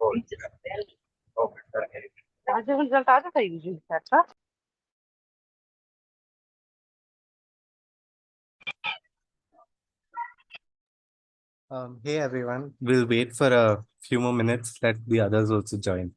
आज रिजल्ट आ जाता है यूजुअली CLAT का। Hey everyone, we'll wait for a few more minutes, let the others also join.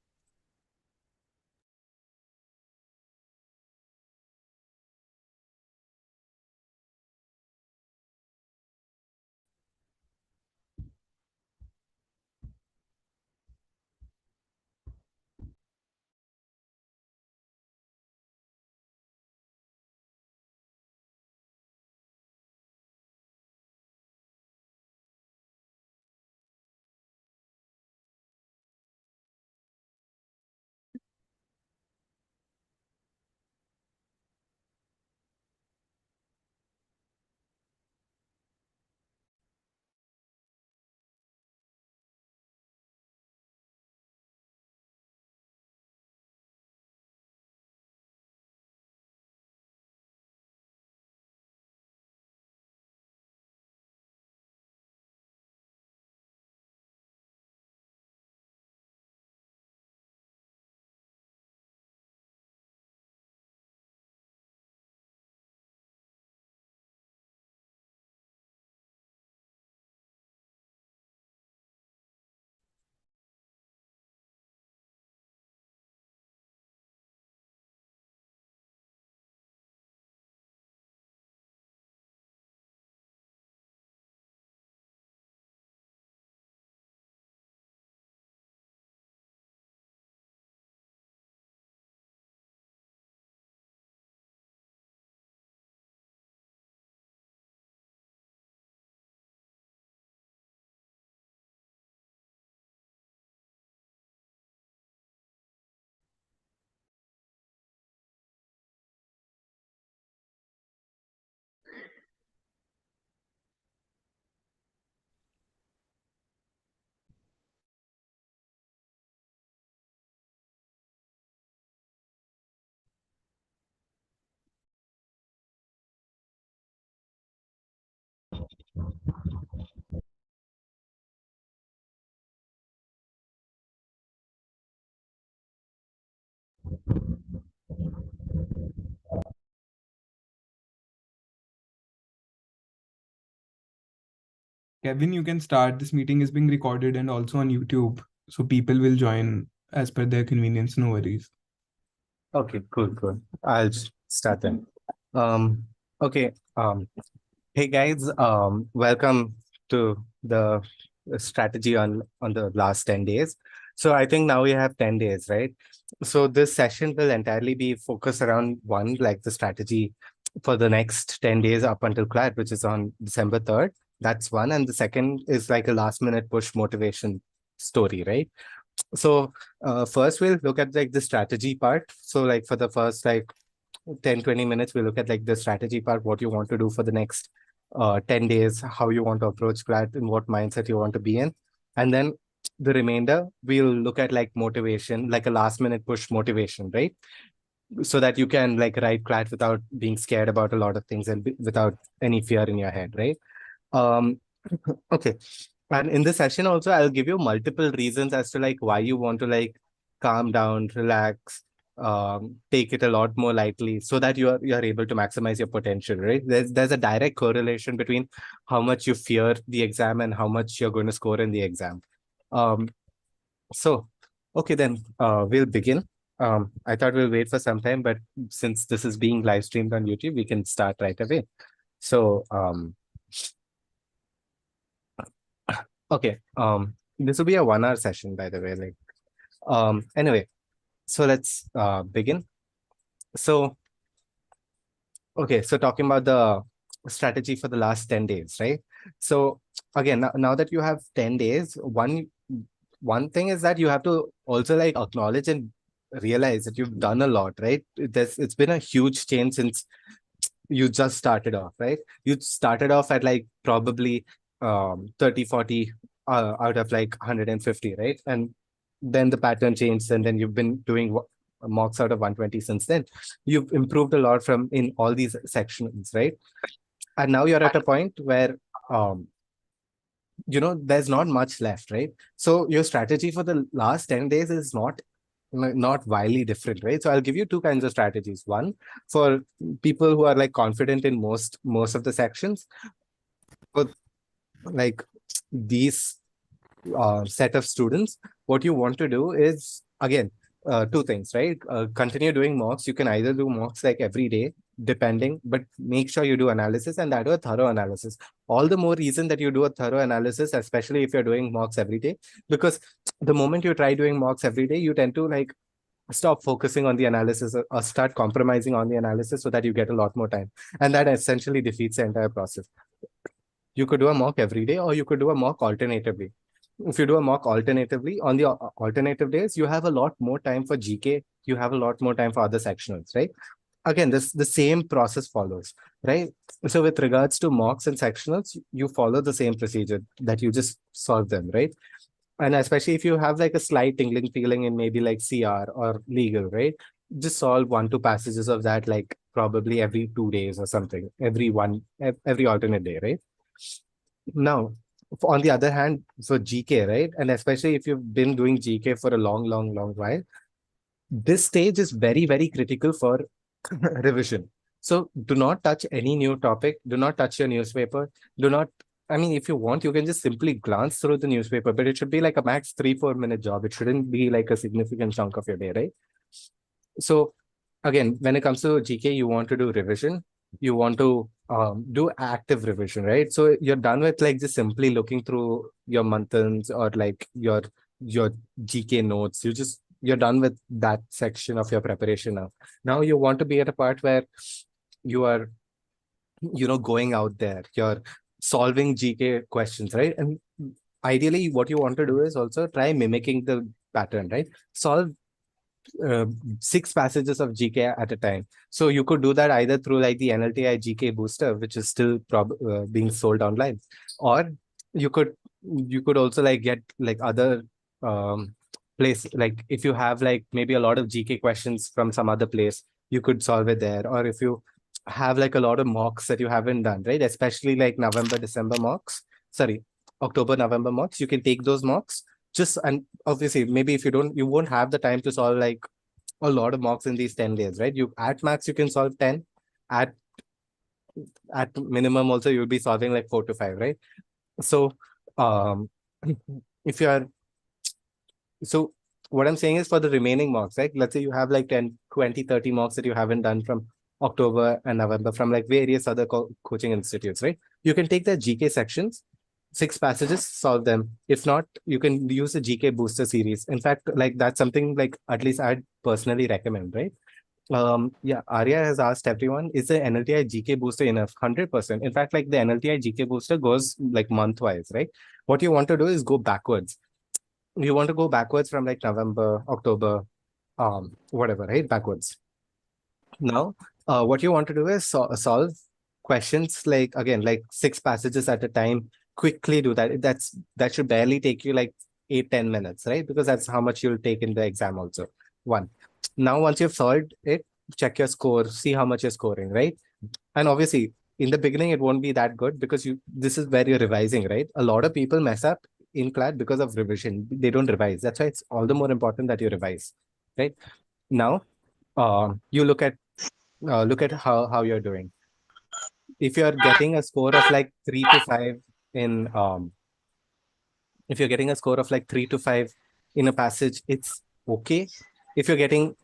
Kevin, you can start. This meeting is being recorded and also on YouTube, so people will join as per their convenience. No worries. Okay, cool. I'll start then. Okay. Hey guys, welcome to the strategy on the last 10 days. So I think now we have 10 days, right? So this session will entirely be focused around one, like the strategy for the next 10 days up until CLAT, which is on December 3rd. That's one. And the second is like a last minute push motivation story, right? So first we'll look at like the strategy part. So like for the first like 10-20 minutes, we'll look at like the strategy part, what you want to do for the next 10 days, how you want to approach CLAT, and what mindset you want to be in. And then the remainder, we'll look at like motivation, like a last minute push motivation, right? So that you can like write CLAT without being scared about a lot of things and without any fear in your head, right? Um, okay. And in this session also, I'll give you multiple reasons as to like why you want to like calm down, relax, take it a lot more lightly so that you're able to maximize your potential, right? There's a direct correlation between how much you fear the exam and how much you're going to score in the exam. Um, so, okay, then we'll begin. I thought we'll wait for some time, but since this is being live streamed on YouTube, we can start right away. So, okay, this will be a 1 hour session, by the way. Like, anyway, so let's begin. So, okay, so talking about the strategy for the last 10 days, right? So again, now that you have 10 days, one thing is that you have to also like acknowledge and realize that you've done a lot, right? It's been a huge change since you just started off, right? You started off at like probably 30, 40 out of like 150, right? And then the pattern changed, and then you've been doing mocks out of 120 since then. You've improved a lot from in all these sections, right? And now you're at a point where there's not much left, right? So your strategy for the last 10 days is not wildly different, right? So I'll give you two kinds of strategies. One, for people who are like confident in most of the sections, for like these set of students, what you want to do is, again, two things, right? Continue doing mocks. You can either do mocks like every day, depending, but make sure you do analysis, and that do a thorough analysis. All the more reason that you do a thorough analysis, especially if you're doing mocks every day, because the moment you try doing mocks every day, you tend to like stop focusing on the analysis, or start compromising on the analysis, so that you get a lot more time, and that essentially defeats the entire process. You could do a mock every day, or you could do a mock alternatively. If you do a mock alternatively on the alternative days, you have a lot more time for GK. You have a lot more time for other sectionals, right? Again, the same process follows, right? So with regards to mocks and sectionals, you follow the same procedure that you just solve them, right? And especially if you have like a slight tingling feeling in maybe like CR or legal, right? Just solve 1-2 passages of that, like probably every 2 days or something, every alternate day, right? Now, on the other hand, for GK, right? And especially if you've been doing GK for a long while, this stage is very, very critical for revision. So do not touch any new topic. Do not touch your newspaper. Do not, I mean, if you want, you can just simply glance through the newspaper, but it should be like a max 3-4 minute job. It shouldn't be like a significant chunk of your day, right? So again, when it comes to GK, you want to do revision. You want to do active revision, right? So you're done with like just simply looking through your months or like your GK notes. You're done with that section of your preparation now. Now you want to be at a part where you are, going out there. You're solving GK questions, right? And ideally, what you want to do is also try mimicking the pattern, right? Solve uh, 6 passages of GK at a time. So you could do that either through like the NLTI GK booster, which is still being sold online, or you could also like get like other place, like if you have like maybe a lot of GK questions from some other place, you could solve it there. Or if you have like a lot of mocks that you haven't done, right? Especially like November, December mocks, sorry, October, November mocks, you can take those mocks just, and obviously maybe if you won't have the time to solve like a lot of mocks in these 10 days, right? You at max you can solve 10. At at minimum also you'll be solving like 4 to 5, right? So um if you are so what I'm saying is, for the remaining mocks, right? Let's say you have like 10, 20, 30 mocks that you haven't done from October and November from like various other coaching institutes, right? You can take the GK sections, 6 passages, solve them. If not, you can use the GK booster series. In fact, like that's something like at least I'd personally recommend, right? Yeah, Arya has asked everyone, is the NLTI GK booster enough? 100%. In fact, like the NLTI GK booster goes like month-wise, right? What you want to do is go backwards. You want to go backwards from like November, October, whatever, right? Backwards. Now, what you want to do is solve questions like, again, like 6 passages at a time. Quickly do that. That should barely take you like 8-10 minutes, right? Because that's how much you'll take in the exam also. One. Now, once you've solved it, check your score, see how much you're scoring, right? And obviously, in the beginning, it won't be that good because this is where you're revising, right? A lot of people mess up in CLAT because of revision. They don't revise. That's why it's all the more important that you revise, right? Now, you look at how you're doing. If you're getting a score of like 3 to 5 in if you're getting a score of like 3 to 5 in a passage, it's okay. If you're getting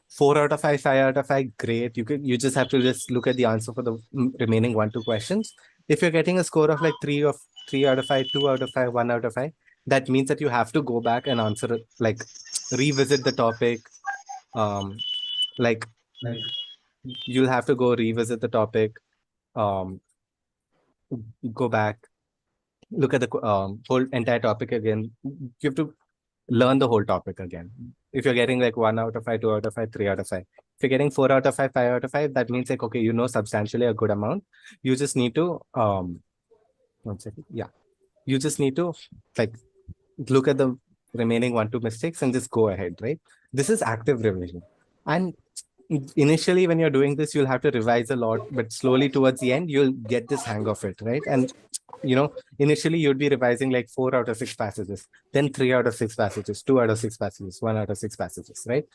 4 out of 5, 5 out of 5, great. You just have to just look at the answer for the remaining 1-2 questions. If you're getting a score of like 3 out of 5, 2 out of 5, 1 out of 5, that means that you have to go back and answer it, like revisit the topic. Um, like you'll have to go revisit the topic. Um, go back, look at the whole entire topic again. You have to learn the whole topic again. If you're getting like 1 out of 5, 2 out of 5, 3 out of 5, if you're getting 4 out of 5, 5 out of 5, that means like, okay, you know substantially a good amount. You just need to, one second. Yeah. You just need to like look at the remaining 1-2 mistakes and just go ahead, right? This is active revision. And initially when you're doing this, you'll have to revise a lot, but slowly towards the end, you'll get this hang of it, right? And initially you'd be revising like 4 out of 6 passages, then 3 out of 6 passages, 2 out of 6 passages, 1 out of 6 passages, right?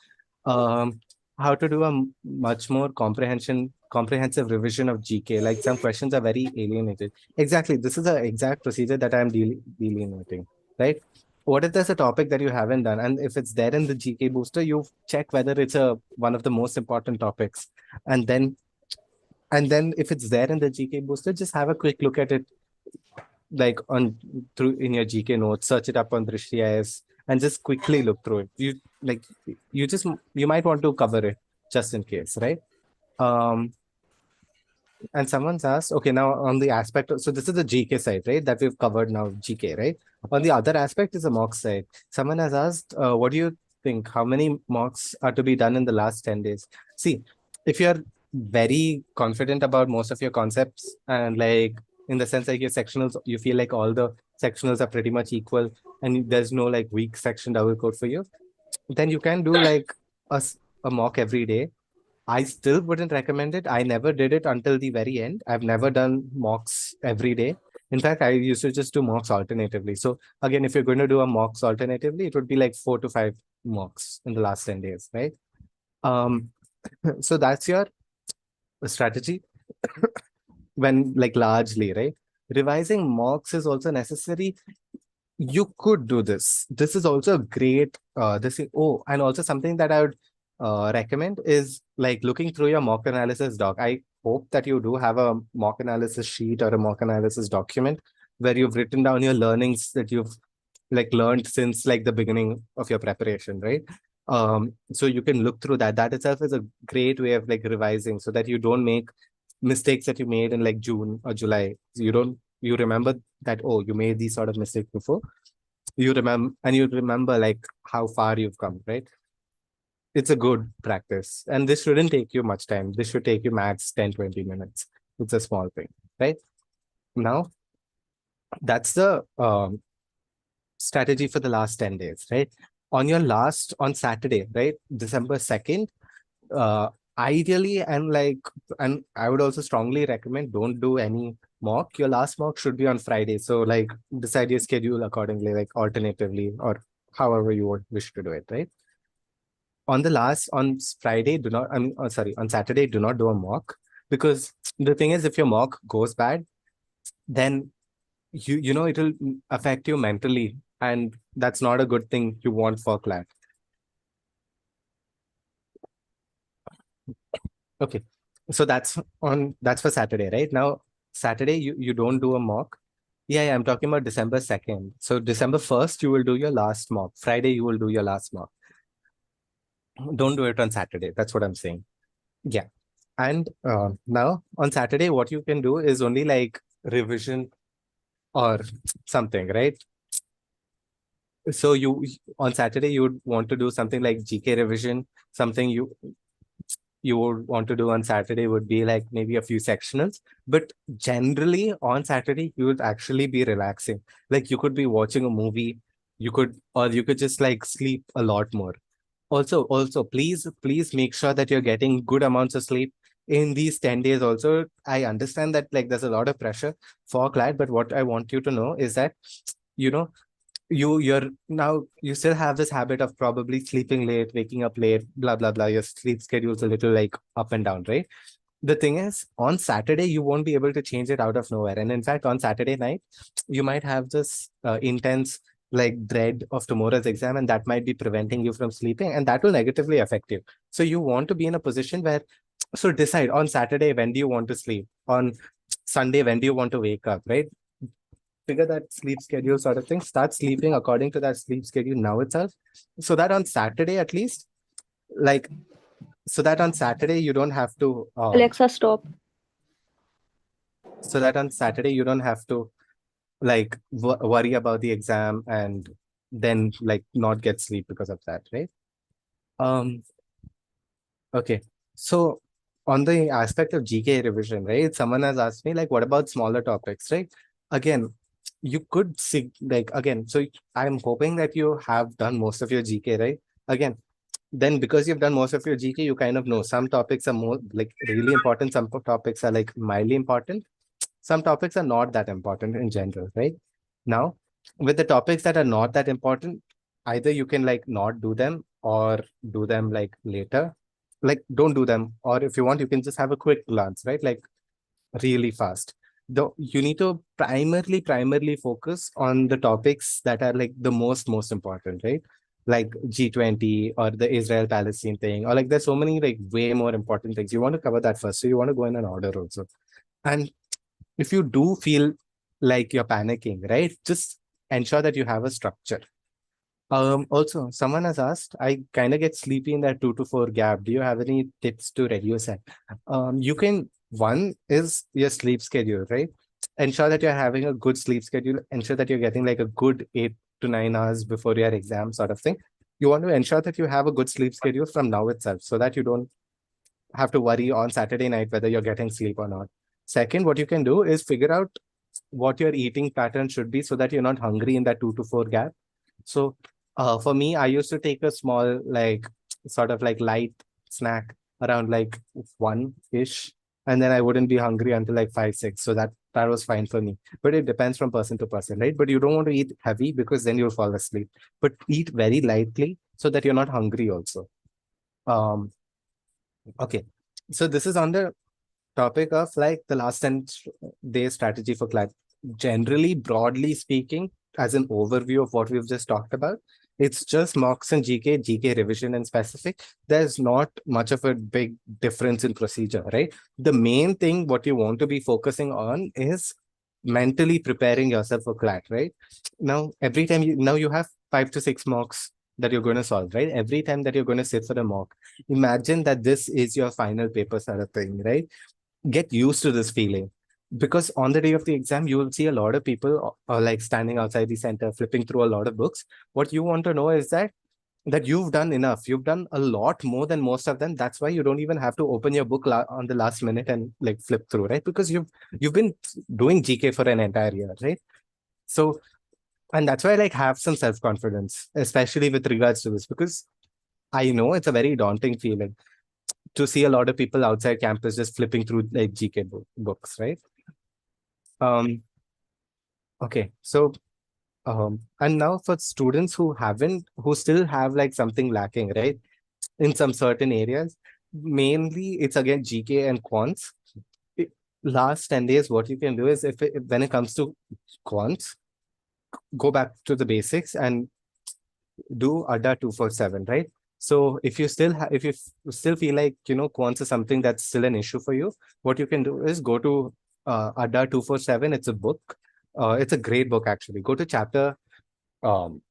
um, how to do a much more comprehensive revision of GK. Like some questions are very alienated. Exactly. This is the exact procedure that I'm delineating, right? What if there's a topic that you haven't done? And if it's there in the GK booster, you check whether it's one of the most important topics. And then if it's there in the GK booster, just have a quick look at it, like in your GK notes, search it up on Drishti.is and just quickly look through it. You might want to cover it just in case, right? And someone's asked, okay, now on the aspect so this is the GK side, right? That we've covered now, GK, right? On the other aspect is the mock side. Someone has asked, what do you think? How many mocks are to be done in the last 10 days? See, if you're very confident about most of your concepts and like in the sense like your sectionals, you feel like all the sectionals are pretty much equal and there's no like weak section double code for you, then you can do like a mock every day. I still wouldn't recommend it. I never did it until the very end. I've never done mocks every day. In fact, I used to just do mocks alternatively. So again, if you're going to do a mocks alternatively, it would be like 4 to 5 mocks in the last 10 days, right? So that's your strategy when like largely, right? Revising mocks is also necessary. You could do this. This is also a great and also something that I would recommend is like looking through your mock analysis doc. I hope that you do have a mock analysis sheet or a mock analysis document where you've written down your learnings that you've like learned since like the beginning of your preparation, right? So you can look through that. That itself is a great way of like revising so that you don't make mistakes that you made in like June or July. You remember that, oh, you made these sort of mistakes before. You remember like how far you've come, right? It's a good practice. And this shouldn't take you much time. This should take you max 10-20 minutes. It's a small thing, right? Now, that's the strategy for the last 10 days, right? On Saturday, right? December 2nd, ideally, and I would also strongly recommend don't do any mock. Your last mock should be on Friday. So like decide your schedule accordingly, like alternatively, or however you would wish to do it, right? On Friday, on Saturday, do not do a mock, because the thing is, if your mock goes bad, then it'll affect you mentally, and that's not a good thing you want for CLAT. Okay, so that's for Saturday, right? Now, Saturday, you don't do a mock. Yeah, I'm talking about December 2nd. So December 1st, you will do your last mock. Friday, you will do your last mock. Don't do it on Saturday. That's what I'm saying. Yeah. And now on Saturday, what you can do is only like revision or something, right? So on Saturday, you would want to do something like GK revision. Something you would want to do on Saturday would be like maybe a few sectionals. But generally on Saturday, you would actually be relaxing. Like you could be watching a movie, you could just like sleep a lot more. Also, please make sure that you're getting good amounts of sleep in these 10 days. Also, I understand that like there's a lot of pressure for CLAT, but what I want you to know is that, you still have this habit of probably sleeping late, waking up late, blah, blah, blah. Your sleep schedule's a little like up and down, right? The thing is, on Saturday, you won't be able to change it out of nowhere. And in fact, on Saturday night, you might have this intense like dread of tomorrow's exam, and that might be preventing you from sleeping, and that will negatively affect you. So you want to be in a position where, so decide on Saturday, when do you want to sleep? On Sunday, when do you want to wake up, right? Figure that sleep schedule sort of thing. Start sleeping according to that sleep schedule now itself. So that on Saturday, at least, like, so that on Saturday, you don't have to. Alexa, stop. So that on Saturday, you don't have to like worry about the exam and then like not get sleep because of that, right? Okay, so on the aspect of GK revision, right? Someone has asked me like, what about smaller topics, right? Again, you could see like again. So I'm hoping that you have done most of your GK, right? Again, then because you've done most of your GK, you kind of know some topics are more like really important. Some topics are like mildly important. some topics are not that important in general, right? Now, with the topics that are not that important, either you can like not do them or do them like later. Like don't do them, or if you want, you can just have a quick glance, right? Like really fast. Though you need to primarily focus on the topics that are like the most important, right? Like G20 or the Israel Palestine thing, or like there's so many like way more important things. You want to cover that first. So you want to go in an order also. And if you do feel like you're panicking, right? Just ensure that you have a structure. Also, someone has asked, I kind of get sleepy in that 2 to 4 gap. Do you have any tips to reduce it? You can, one is your sleep schedule, right? Ensure that you're having a good sleep schedule. Ensure that you're getting like a good 8 to 9 hours before your exam, sort of thing. You want to ensure that you have a good sleep schedule from now itself so that you don't have to worry on Saturday night whether you're getting sleep or not. Second, what you can do is figure out what your eating pattern should be so that you're not hungry in that 2 to 4 gap. So for me, I used to take a small, like, sort of like light snack around like 1-ish, and then I wouldn't be hungry until like 5, 6. So that was fine for me. But it depends from person to person, right? But you don't want to eat heavy because then you'll fall asleep. But eat very lightly so that you're not hungry also. Um, okay. So this is on the topic of like the last 10 day strategy for CLAT. Generally, broadly speaking, as an overview of what we've just talked about, it's just mocks and GK revision and specific. There's not much of a big difference in procedure, right? The main thing what you want to be focusing on is mentally preparing yourself for CLAT, right? Now, every time now you have 5 to 6 mocks that you're going to solve, right? Every time that you're going to sit for a mock, imagine that this is your final paper sort of thing, right? Get used to this feeling, because on the day of the exam you will see a lot of people like standing outside the center flipping through a lot of books. What you want to know is that you've done enough, you've done a lot more than most of them. That's why you don't even have to open your book on the last minute and like flip through, right? Because you've been doing GK for an entire year, right? So, and that's why I like have some self-confidence, especially with regards to this, because I know it's a very daunting feeling to see a lot of people outside campus just flipping through like GK books, right? Um, okay, so and now for students who still have like something lacking, right, in some certain areas, mainly it's again GK and quants. It- Last 10 days, what you can do is if when it comes to quants, go back to the basics and do ADA 247, right? So if you still if you still feel like quants is something that's still an issue for you, what you can do is go to ADA 247. It's a book. It's a great book actually. Um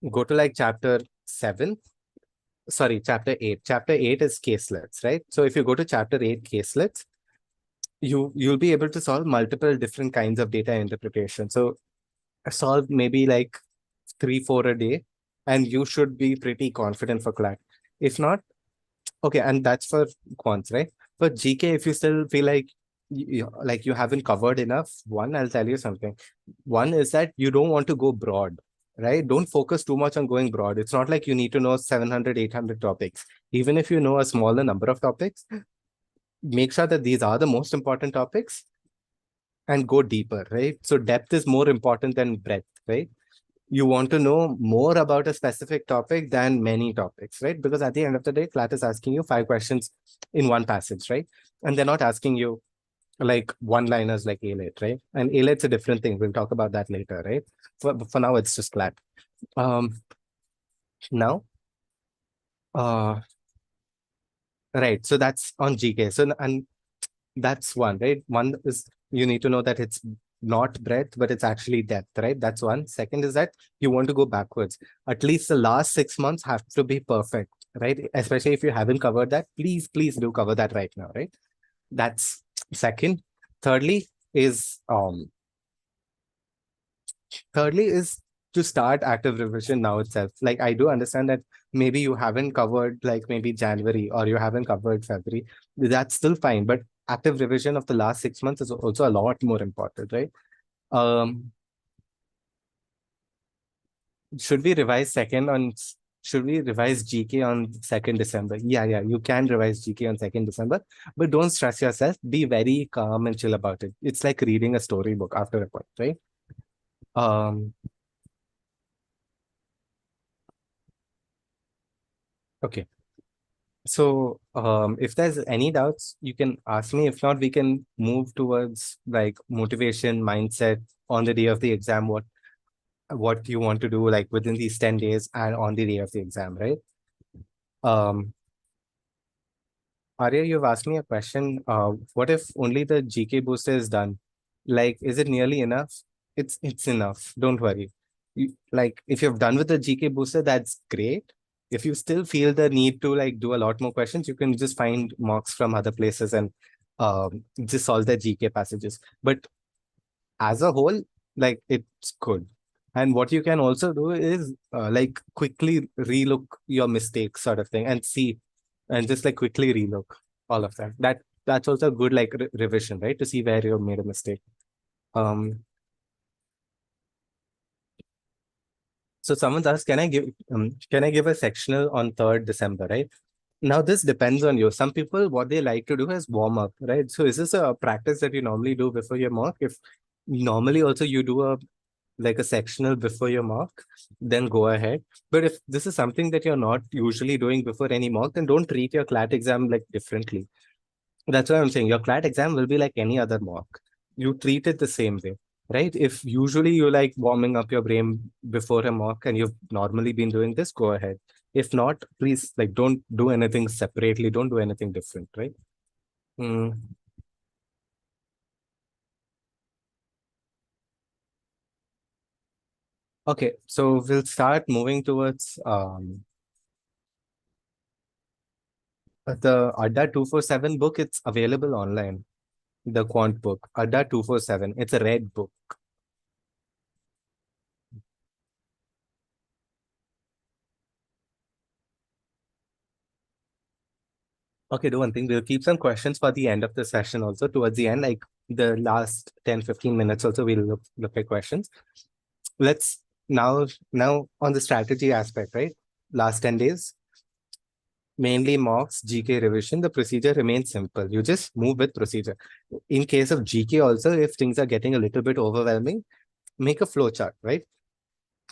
go to like chapter 7. Sorry, chapter 8. Chapter 8 is caselets, right? So if you go to chapter 8 caselets, you'll be able to solve multiple different kinds of data interpretation. So solve maybe like 3, 4 a day, and you should be pretty confident for CLAT. If not, okay, and that's for quants, right? For GK, if you still feel like like you haven't covered enough, one, I'll tell you something. One is that you don't want to go broad, right? Don't focus too much on going broad. It's not like you need to know 700, 800 topics. Even if you know a smaller number of topics, make sure that these are the most important topics and go deeper, right? So depth is more important than breadth, right? You want to know more about a specific topic than many topics, right? Because at the end of the day, CLAT is asking you 5 questions in one passage, right? And they're not asking you like one-liners like ALET, right? And ALET's a different thing. We'll talk about that later, right? For now, it's just CLAT. Now, uh, right. So that's on GK. So, and that's one, right? One is you need to know that it's not breadth, but it's actually depth, right? That's one. Second is that you want to go backwards. At least the last 6 months have to be perfect, right? Especially if you haven't covered that, please do cover that right now, right? That's second. Thirdly is um thirdly is to start active revision now itself. Like I do understand that maybe you haven't covered like maybe January or you haven't covered February. That's still fine, but active revision of the last 6 months is also a lot more important, right? Should we revise second on should we revise GK on 2nd December? Yeah, you can revise GK on 2nd December, but don't stress yourself. Be very calm and chill about it. It's like reading a storybook after a point, right? Um, okay. So, if there's any doubts, you can ask me. If not, we can move towards like motivation, mindset on the day of the exam. What you want to do like within these 10 days and on the day of the exam, right? Um, Arya, you've asked me a question. What if only the GK booster is done? Like, is it nearly enough? It's enough. Don't worry. Like, if you've done with the GK booster, that's great. If you still feel the need to like do a lot more questions, you can just find mocks from other places and just solve the GK passages. But as a whole, like it's good. And what you can also do is like quickly relook your mistakes sort of thing and see and just like quickly relook all of them. That's also good like revision, right? To see where you made a mistake. Um, so someone's asked, can I give a sectional on 3rd December, right? Now this depends on you. Some people what they like to do is warm up, right? So is this a practice that you normally do before your mock? If normally also you do a like a sectional before your mock, then go ahead. But if this is something that you're not usually doing before any mock, then don't treat your CLAT exam like differently. That's what I'm saying. Your CLAT exam will be like any other mock. You treat it the same way, right? If usually you like warming up your brain before a mock and you've normally been doing this, go ahead. If not, please like don't do anything separately. Don't do anything different, right? Mm. Okay, so we'll start moving towards the Adda 247 book. It's available online. The quant book, Adda 247. It's a red book. Okay, do one thing. We'll keep some questions for the end of the session also. Towards the end, like the last 10-15 minutes also, we'll look at questions. Let's now on the strategy aspect, right? Last 10 days, mainly mocks, GK revision. The procedure remains simple. You just move with procedure. In case of GK also, if things are getting a little bit overwhelming, make a flow chart, right?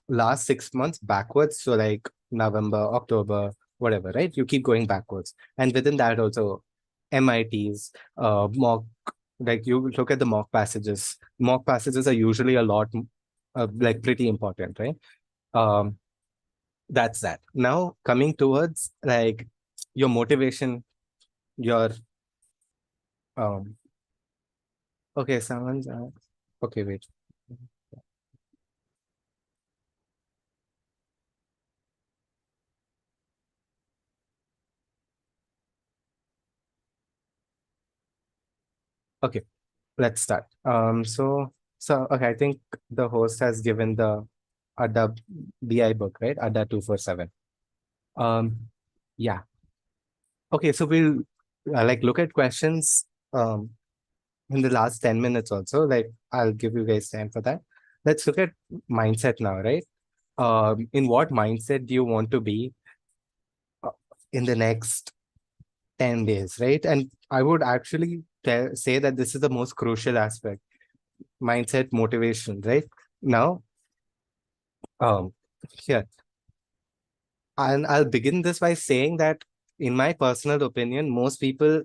Last 6 months backwards. So like November, October, whatever, right? You keep going backwards. And within that also MITs, mock, like you look at the mock passages. Mock passages are usually a lot, like pretty important, right? Um, that's that. Now coming towards like your motivation, your, um, okay, someone's, okay, wait. Okay, let's start. So okay, I think the host has given the Adda BI book, right? Adda 247. Um, yeah. Okay, so we'll like look at questions in the last 10 minutes also. Like I'll give you guys time for that. Let's look at mindset now, right? In what mindset do you want to be uh, in the next 10 days, right? And I would actually say that this is the most crucial aspect, mindset motivation, right? Now, um, here, and I'll begin this by saying that, in my personal opinion, most people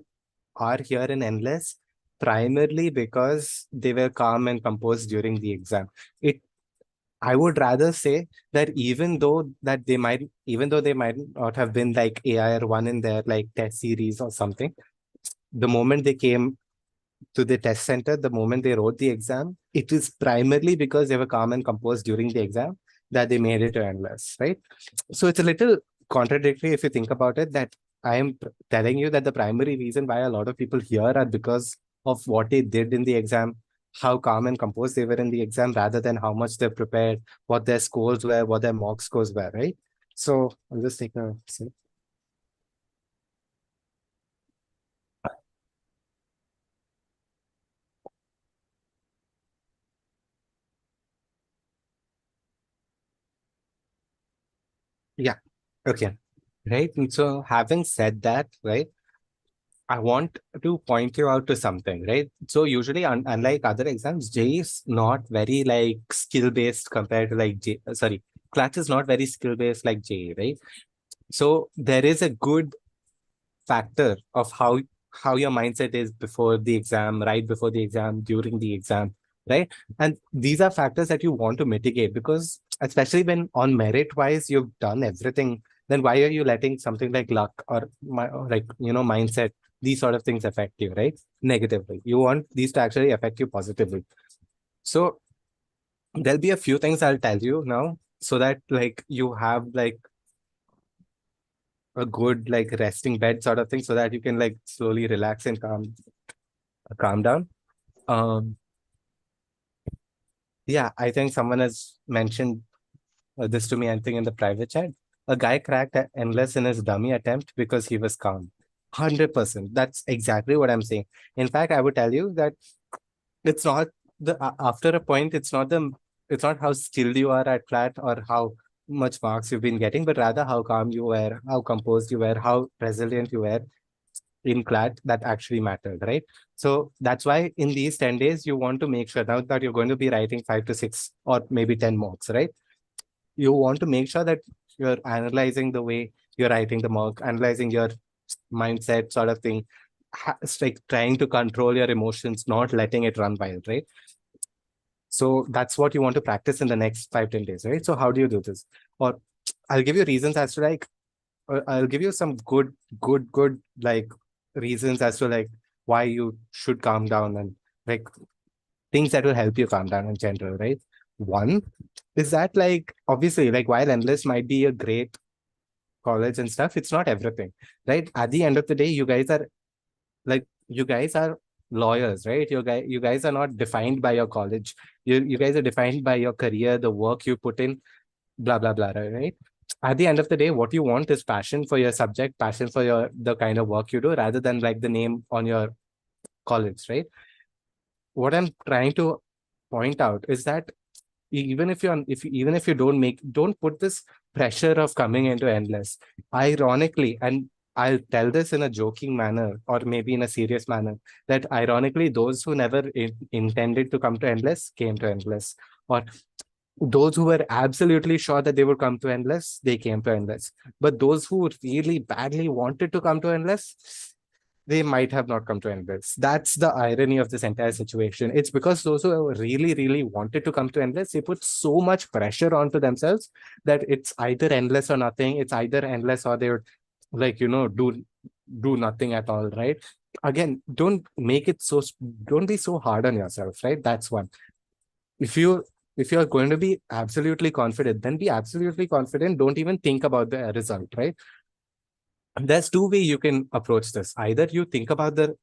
are here in endless primarily because they were calm and composed during the exam. It I would rather say that even though they might not have been like AIR one in their like test series or something, the moment they came to the test center, the moment they wrote the exam, it is primarily because they were calm and composed during the exam that they made it to endless, right? So it's a little contradictory if you think about it, that I am telling you that the primary reason why a lot of people here are because of what they did in the exam, how calm and composed they were in the exam, rather than how much they prepared, what their scores were, what their mock scores were, right? So I'll just take a sip. Yeah. Okay. Right. And so having said that, right, I want to point you out to something, right? So usually, unlike other exams, J is not very like skill based compared to like CLAT is not very skill based like J, right? So there is a good factor of how your mindset is before the exam, right before the exam, during the exam, right? And these are factors that you want to mitigate, because especially when on merit wise you've done everything, then why are you letting something like luck or like mindset, these sort of things affect you, right? Negatively. You want these to actually affect you positively. So there'll be a few things I'll tell you now, so that like you have like a good like resting bed sort of thing, so that you can like slowly relax and calm down. Um, yeah, I think someone has mentioned this to me, I think in the private chat. A guy cracked endless in his dummy attempt because he was calm. 100%. That's exactly what I'm saying. In fact, I would tell you that it's not after a point, it's not how skilled you are at CLAT or how much marks you've been getting, but rather how calm you were, how composed you were, how resilient you were in CLAT that actually mattered, right? So that's why in these 10 days, you want to make sure now that you're going to be writing 5 to 6 or maybe 10 mocks, right? You want to make sure that you're analyzing the way you're writing the mock, analyzing your mindset sort of thing, it's like trying to control your emotions, not letting it run wild, right? So that's what you want to practice in the next 5, 10 days, right? So how do you do this? Or I'll give you reasons as to like, I'll give you some good like reasons as to like why you should calm down, and like things that will help you calm down in general, right? One is that like obviously like while endless might be a great college and stuff, it's not everything, right? At the end of the day, you guys are lawyers, right? You guys are not defined by your college. You guys are defined by your career, the work you put in, blah blah blah, right? At the end of the day, what you want is passion for your subject, passion for your the kind of work you do, rather than like the name on your college, right? What I'm trying to point out is that even if you don't put this pressure of coming into endless, ironically, and I'll tell this in a joking manner or maybe in a serious manner, that ironically those who never intended to come to endless came to endless, or those who were absolutely sure that they would come to endless, they came to endless. But those who really badly wanted to come to endless, they might have not come to endless. That's the irony of this entire situation. It's because those who really, really wanted to come to endless, they put so much pressure onto themselves that it's either endless or nothing. It's either endless or they would like, do nothing at all, right? Again, don't be so hard on yourself, right? That's one. If you if you're going to be absolutely confident, then be absolutely confident. Don't even think about the result, right? There's two ways you can approach this. Either you think about the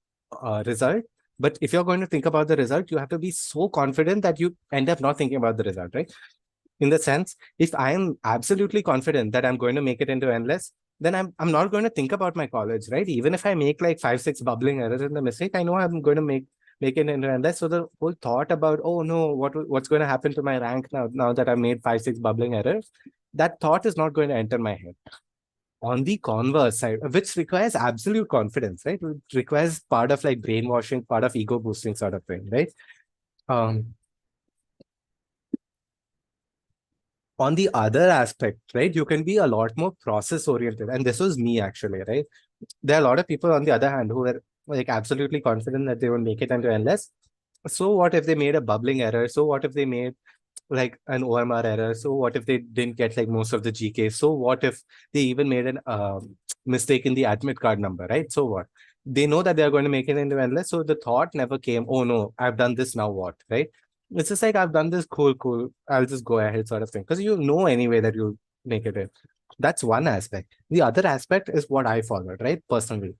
result, but if you're going to think about the result, you have to be so confident that you end up not thinking about the result, right? In the sense, if I am absolutely confident that I'm going to make it into endless, then I'm not going to think about my college, right? Even if I make like 5, 6 bubbling errors in the mistake, I know I'm going to make it into endless. So the whole thought about, oh no, what's going to happen to my rank now that I've made 5, 6 bubbling errors, that thought is not going to enter my head. On the converse side, which requires absolute confidence, right? It requires part of like brainwashing, part of ego boosting sort of thing, right? Um, on the other aspect, right, you can be a lot more process oriented. And this was me actually, right? There are a lot of people on the other hand who were like absolutely confident that they would make it into endless. So what if they made a bubbling error? So what if they made like an OMR error? So what if they didn't get like most of the GK? So what if they even made an mistake in the admit card number, right? So what? They know that they're going to make it into endless. So the thought never came, oh no, I've done this, now what, right? It's just like, I've done this, cool. I'll just go ahead sort of thing. Because you know anyway that you'll make it in. That's one aspect. The other aspect is what I followed, right? Personally.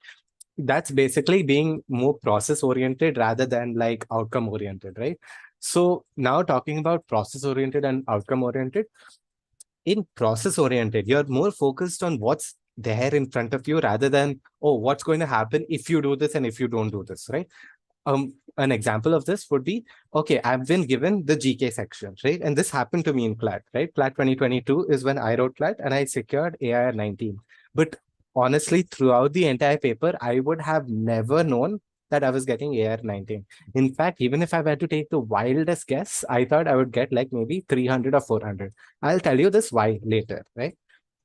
That's basically being more process oriented rather than like outcome oriented, right? So now talking about process oriented and outcome oriented, in process oriented, you're more focused on what's there in front of you rather than, oh, what's going to happen if you do this and if you don't do this, right? an example of this would be, okay, I've been given the GK section, right? And this happened to me in CLAT, right? CLAT 2022 is when I wrote CLAT and I secured AIR 19. But honestly, throughout the entire paper, I would have never known that I was getting AIR 19. In fact, even if I were to take the wildest guess, I thought I would get like maybe 300 or 400. I'll tell you this why later, right?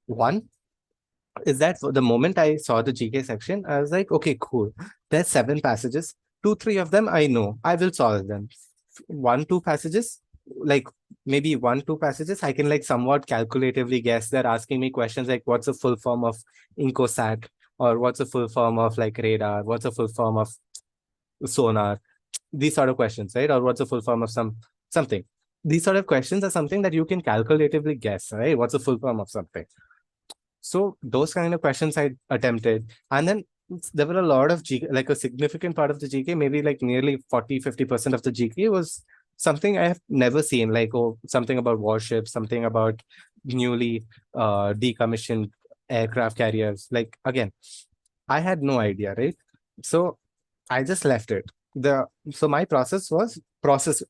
One is that for the moment I saw the GK section, I was like, okay, cool. There's 7 passages. 2, 3 of them I know. I will solve them. 1, 2 passages, like maybe 1, 2 passages, I can like somewhat calculatively guess. They're asking me questions like what's the full form of Incosat, or what's the full form of like radar, what's the full form of sonar, these sort of questions, right? Or what's the full form of something. These sort of questions are something that you can calculatively guess, right? What's the full form of something? So those kind of questions I attempted. And then there were a lot of GK, like a significant part of the GK, maybe like nearly 40-50% of the GK was something I have never seen, like, oh, something about warships, something about newly decommissioned aircraft carriers. Like, again, I had no idea, right? So I just left it. So my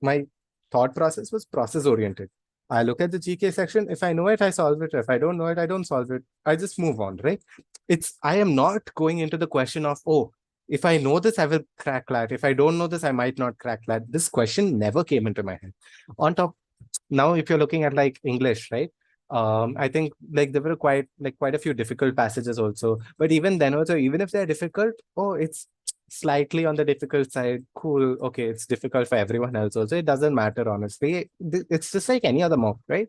my thought process was process oriented. I look at the GK section. If I know it, I solve it. If I don't know it, I don't solve it. I just move on, right? I am not going into the question of, oh, if I know this, I will crack that. If I don't know this, I might not crack that. This question never came into my head. On top, now if you're looking at like English, right? I think like there were quite a few difficult passages also. But even then also, even if they're difficult, oh, it's slightly on the difficult side. Cool. Okay, it's difficult for everyone else also. It doesn't matter, honestly. It's just like any other mock, right?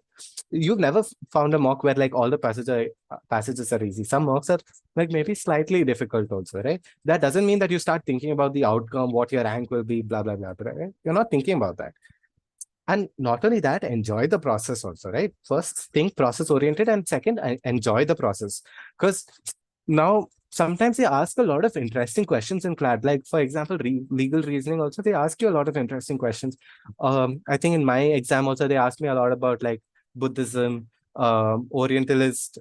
You've never found a mock where like all the passages are easy. Some mocks are like maybe slightly difficult also, right? That doesn't mean that you start thinking about the outcome, what your rank will be, blah, blah, blah, right? You're not thinking about that. And not only that, enjoy the process also, right? First, think process oriented, and second, enjoy the process. Because now sometimes they ask a lot of interesting questions in CLAT. Like, for example, legal reasoning also, they ask you a lot of interesting questions. I think in my exam also, they asked me a lot about like Buddhism, Orientalist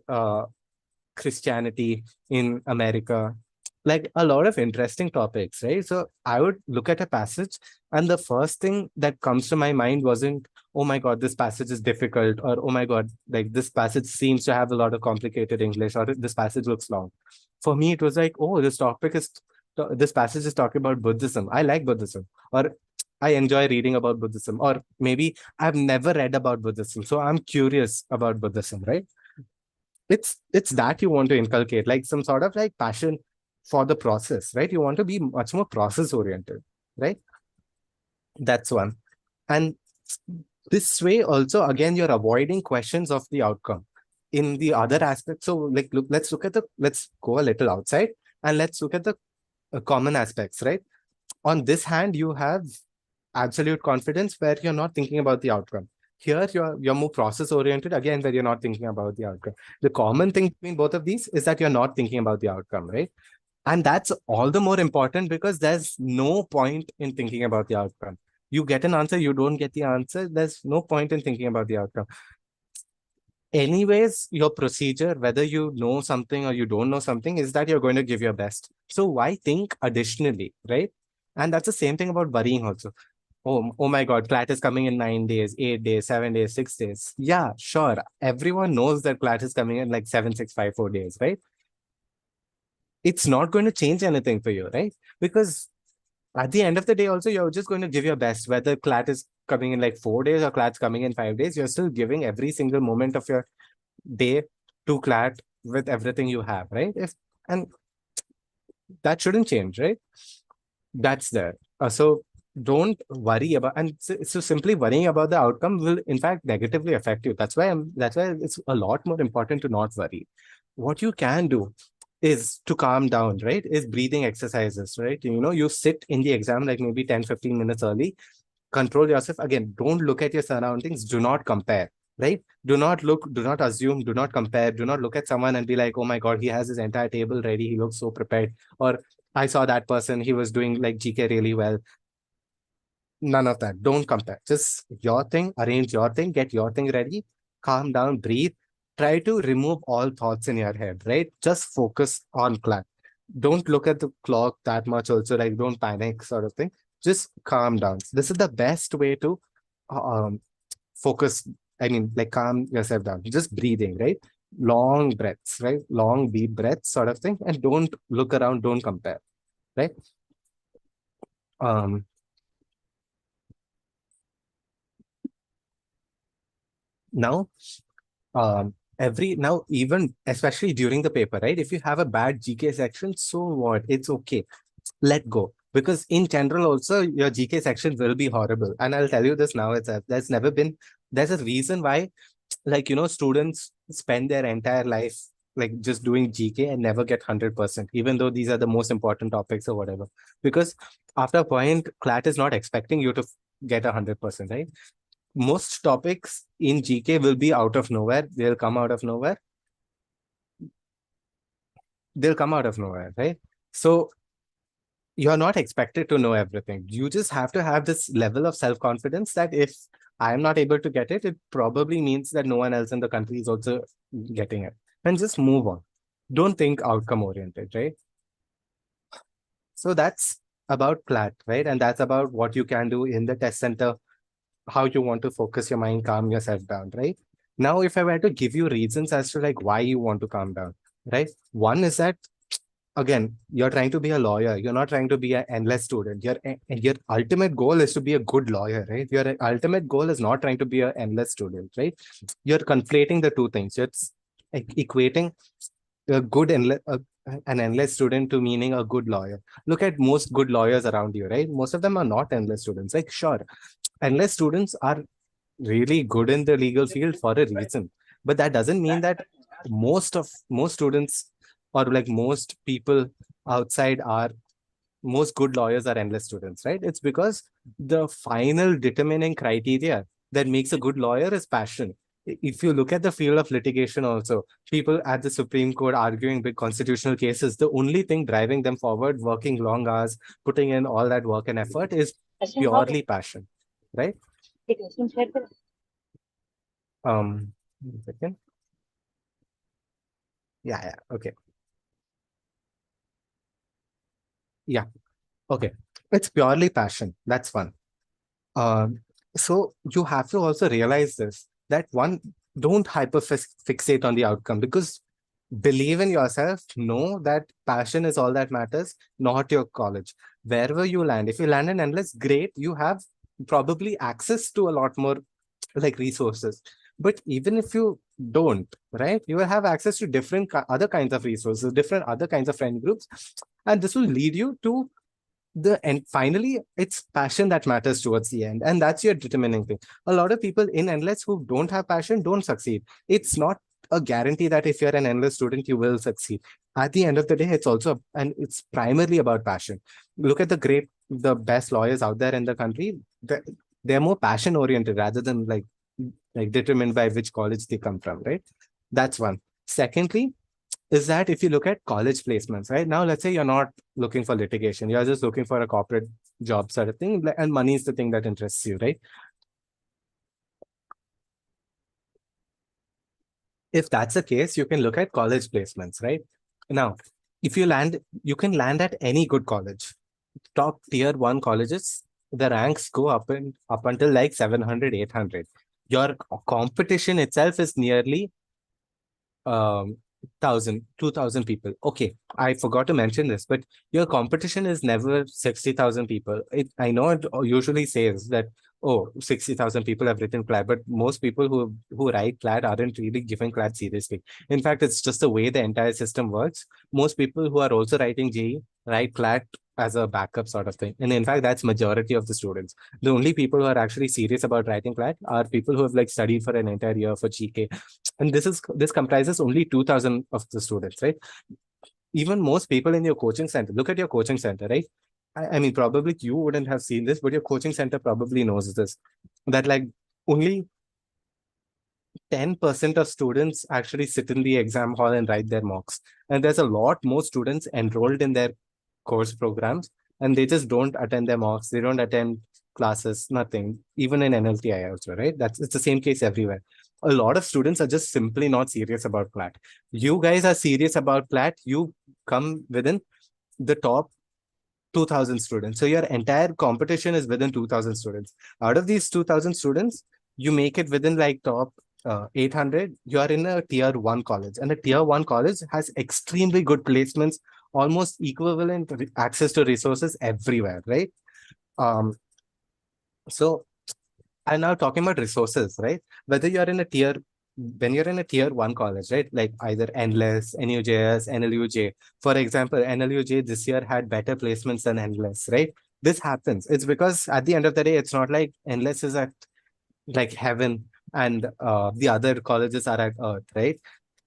Christianity in America, like a lot of interesting topics, right? So I would look at a passage, and the first thing that comes to my mind wasn't, oh my God, this passage is difficult, or oh my God, like this passage seems to have a lot of complicated English, or this passage looks long. For me, it was like, oh, this passage is talking about Buddhism. I like Buddhism, or I enjoy reading about Buddhism, or maybe I've never read about Buddhism, so I'm curious about Buddhism, right? It's that you want to inculcate, like some sort of like passion for the process, right? You want to be much more process oriented, right? That's one. And this way also, again, you're avoiding questions of the outcome in the other aspects. So like, let's go a little outside, and let's look at the common aspects, right? On this hand, you have absolute confidence where you're not thinking about the outcome. Here, you're more process oriented, again, where you're not thinking about the outcome. The common thing between both of these is that you're not thinking about the outcome, right? And that's all the more important because there's no point in thinking about the outcome. You get an answer, you don't get the answer, there's no point in thinking about the outcome. Anyways, your procedure, whether you know something or you don't know something, is that you're going to give your best. So why think additionally, right? And that's the same thing about worrying also. Oh my God, CLAT is coming in 9 days, 8 days, 7 days, 6 days. Yeah, sure. Everyone knows that CLAT is coming in like 7, 6, 5, 4 days, right? It's not going to change anything for you, right? Because at the end of the day, also, you're just going to give your best, whether CLAT is coming in like 4 days or CLAT's coming in 5 days, you're still giving every single moment of your day to CLAT with everything you have, right? And that shouldn't change, right? That's there. So don't worry about, and so simply worrying about the outcome will in fact negatively affect you. That's why it's a lot more important to not worry. What you can do is to calm down, right? Is breathing exercises, right? You sit in the exam like maybe 10-15 minutes early, control yourself. Again, don't look at your surroundings, do not compare, right? Do not assume, do not compare, do not look at someone and be like, oh my God, he has his entire table ready, he looks so prepared, or I saw that person, he was doing like GK really well. None of that. Don't compare. Just your thing, arrange your thing, get your thing ready, calm down, breathe. Try to remove all thoughts in your head, right? Just focus on CLAT. Don't look at the clock that much also, like don't panic sort of thing. just calm down. This is the best way to focus. I mean, like calm yourself down. Just breathing, right? Long breaths, right? Long deep breaths, sort of thing. And don't look around, don't compare, right? Um, now, now even especially during the paper, right? If you have a bad GK section, so what? It's okay. Let go. Because in general, also your GK section will be horrible. And I'll tell you this now, there's a reason why, like, students spend their entire life like just doing GK and never get 100%, even though these are the most important topics or whatever. Because after a point, CLAT is not expecting you to get 100%, right? Most topics in GK will be out of nowhere. They'll come out of nowhere. Right? So you're not expected to know everything. You just have to have this level of self-confidence that if I am not able to get it, it probably means that no one else in the country is also getting it. And just move on. Don't think outcome oriented, right? So that's about CLAT, right? And that's about what you can do in the test center, how you want to focus your mind, calm yourself down, right? Now, if I were to give you reasons as to like why you want to calm down, right? One is that, again, you're trying to be a lawyer. You're not trying to be an endless student. Your ultimate goal is to be a good lawyer, right? Your ultimate goal is not trying to be an endless student, right? You're conflating the two things. It's equating a an endless student to meaning a good lawyer. Look at most good lawyers around you, right? Most of them are not endless students. Like, sure, endless students are really good in the legal field for a reason, but that doesn't mean that most students or like most people outside are most good lawyers are endless students, right? It's because the final determining criteria that makes a good lawyer is passion. If you look at the field of litigation also, people at the Supreme Court arguing big constitutional cases, the only thing driving them forward, working long hours, putting in all that work and effort, is purely passion, right? One second. Yeah, okay. Yeah, okay. It's purely passion. That's one. Um, so you have to also realize this, that one, don't fixate on the outcome, because believe in yourself, know that passion is all that matters, not your college. Wherever you land, if you land in endless, great, you have probably access to a lot more like resources. But even if you don't, right, you will have access to different other kinds of resources, different other kinds of friend groups, and this will lead you to the end. Finally, it's passion that matters towards the end, and that's your determining thing. A lot of people in endless who don't have passion don't succeed. It's not a guarantee that if you're an endless student you will succeed. At the end of the day, it's also, and it's primarily about passion. Look at the best lawyers out there in the country. They're more passion oriented rather than like determined by which college they come from, right? That's one. Secondly, is that if you look at college placements, right? Now, let's say you're not looking for litigation, you're just looking for a corporate job sort of thing, and money is the thing that interests you, right? If that's the case, you can look at college placements, right? Now, if you can land at any good college. Top tier one colleges, the ranks go up until like 700, 800. Your competition itself is nearly um 1,000, 2,000 people. Okay, I forgot to mention this, but your competition is never 60,000 people. I know it usually says that, oh, 60,000 people have written CLAT, but most people who write CLAT aren't really giving CLAT seriously. In fact, it's just the way the entire system works. Most people who are also writing GE write CLAT as a backup sort of thing. And in fact, that's majority of the students. The only people who are actually serious about writing CLAT are people who have like studied for an entire year for GK. And this comprises only 2,000 of the students, right? Even most people in your coaching center, look at your coaching center, right? I mean, probably you wouldn't have seen this, but your coaching center probably knows this, that like only 10% of students actually sit in the exam hall and write their mocks. And there's a lot more students enrolled in their course programs, and they just don't attend their mocks. They don't attend classes, nothing, even in NLTI also, right? It's the same case everywhere. A lot of students are just simply not serious about CLAT. You guys are serious about CLAT. You come within the top 2,000 students. So your entire competition is within 2,000 students. Out of these 2,000 students, you make it within like top 800, you are in a tier one college. And a tier one college has extremely good placements, almost equivalent access to resources everywhere, right? Um, so and now talking about resources, right? Whether you're in a tier, when you're in a tier one college, right? Like either Endless, NUJS, NLUJ. For example, NLUJ this year had better placements than Endless, right? This happens. It's because at the end of the day, it's not like Endless is at like heaven and the other colleges are at earth, right?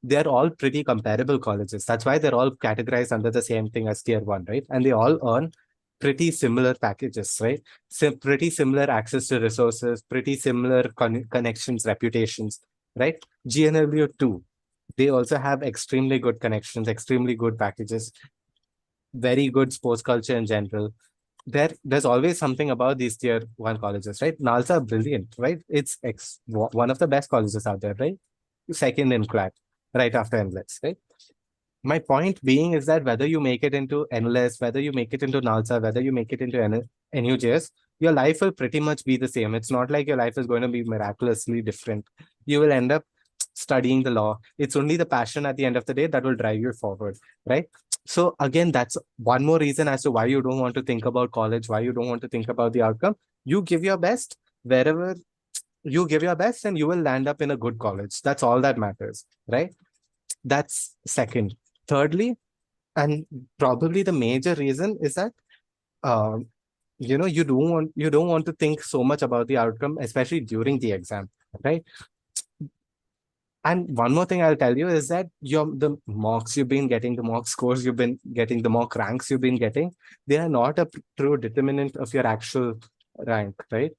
They're all pretty comparable colleges. That's why they're all categorized under the same thing as tier one, right? And they all earn pretty similar packages, right? Pretty similar access to resources, pretty similar connections, reputations, right? GNLU too. They also have extremely good connections, extremely good packages, very good sports culture in general. There's always something about these tier one colleges, right? NALSA are brilliant, right? It's one of the best colleges out there, right? Second in CLAT, right after NLETS, right? My point being is that whether you make it into NLS, whether you make it into NALSA, whether you make it into NUJS, your life will pretty much be the same. It's not like your life is going to be miraculously different. You will end up studying the law. It's only the passion at the end of the day that will drive you forward, right? So again, that's one more reason as to why you don't want to think about college, why you don't want to think about the outcome. You give your best wherever you give your best and you will land up in a good college. That's all that matters, right? That's second. Thirdly, and probably the major reason is that um, you don't want to think so much about the outcome, especially during the exam, right? And one more thing I'll tell you is that the mocks you've been getting, the mock scores you've been getting, the mock ranks you've been getting, they are not a true determinant of your actual rank, right?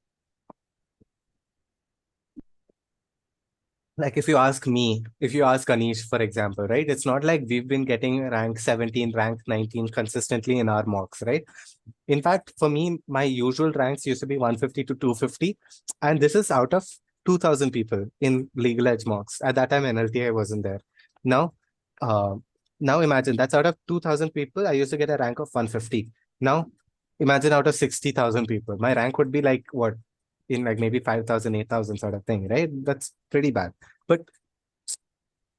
Like if you ask me, if you ask Anish, for example, right? It's not like we've been getting rank 17, rank 19 consistently in our mocks, right? In fact, for me, my usual ranks used to be 150 to 250. And this is out of 2,000 people in legal edge mocks. At that time, NLTI wasn't there. Now, uh, now imagine that's out of 2,000 people, I used to get a rank of 150. Now, imagine out of 60,000 people, my rank would be like what? In like maybe 5,000, 8,000 sort of thing, right? That's pretty bad. But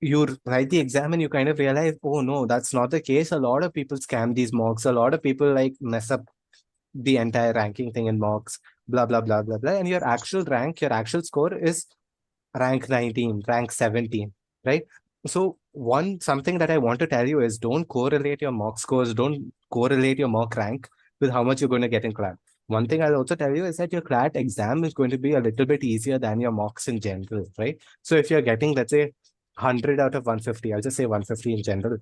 you write the exam and you kind of realize, oh no, that's not the case. A lot of people scam these mocks. A lot of people like mess up the entire ranking thing in mocks, blah, blah, blah, blah, blah. And your actual rank, your actual score is rank 19, rank 17, right? So something that I want to tell you is don't correlate your mock scores, don't correlate your mock rank with how much you're going to get in CLAT. One thing I'll also tell you is that your CLAT exam is going to be a little bit easier than your mocks in general, right? So if you're getting, let's say, 100 out of 150, I'll just say 150 in general.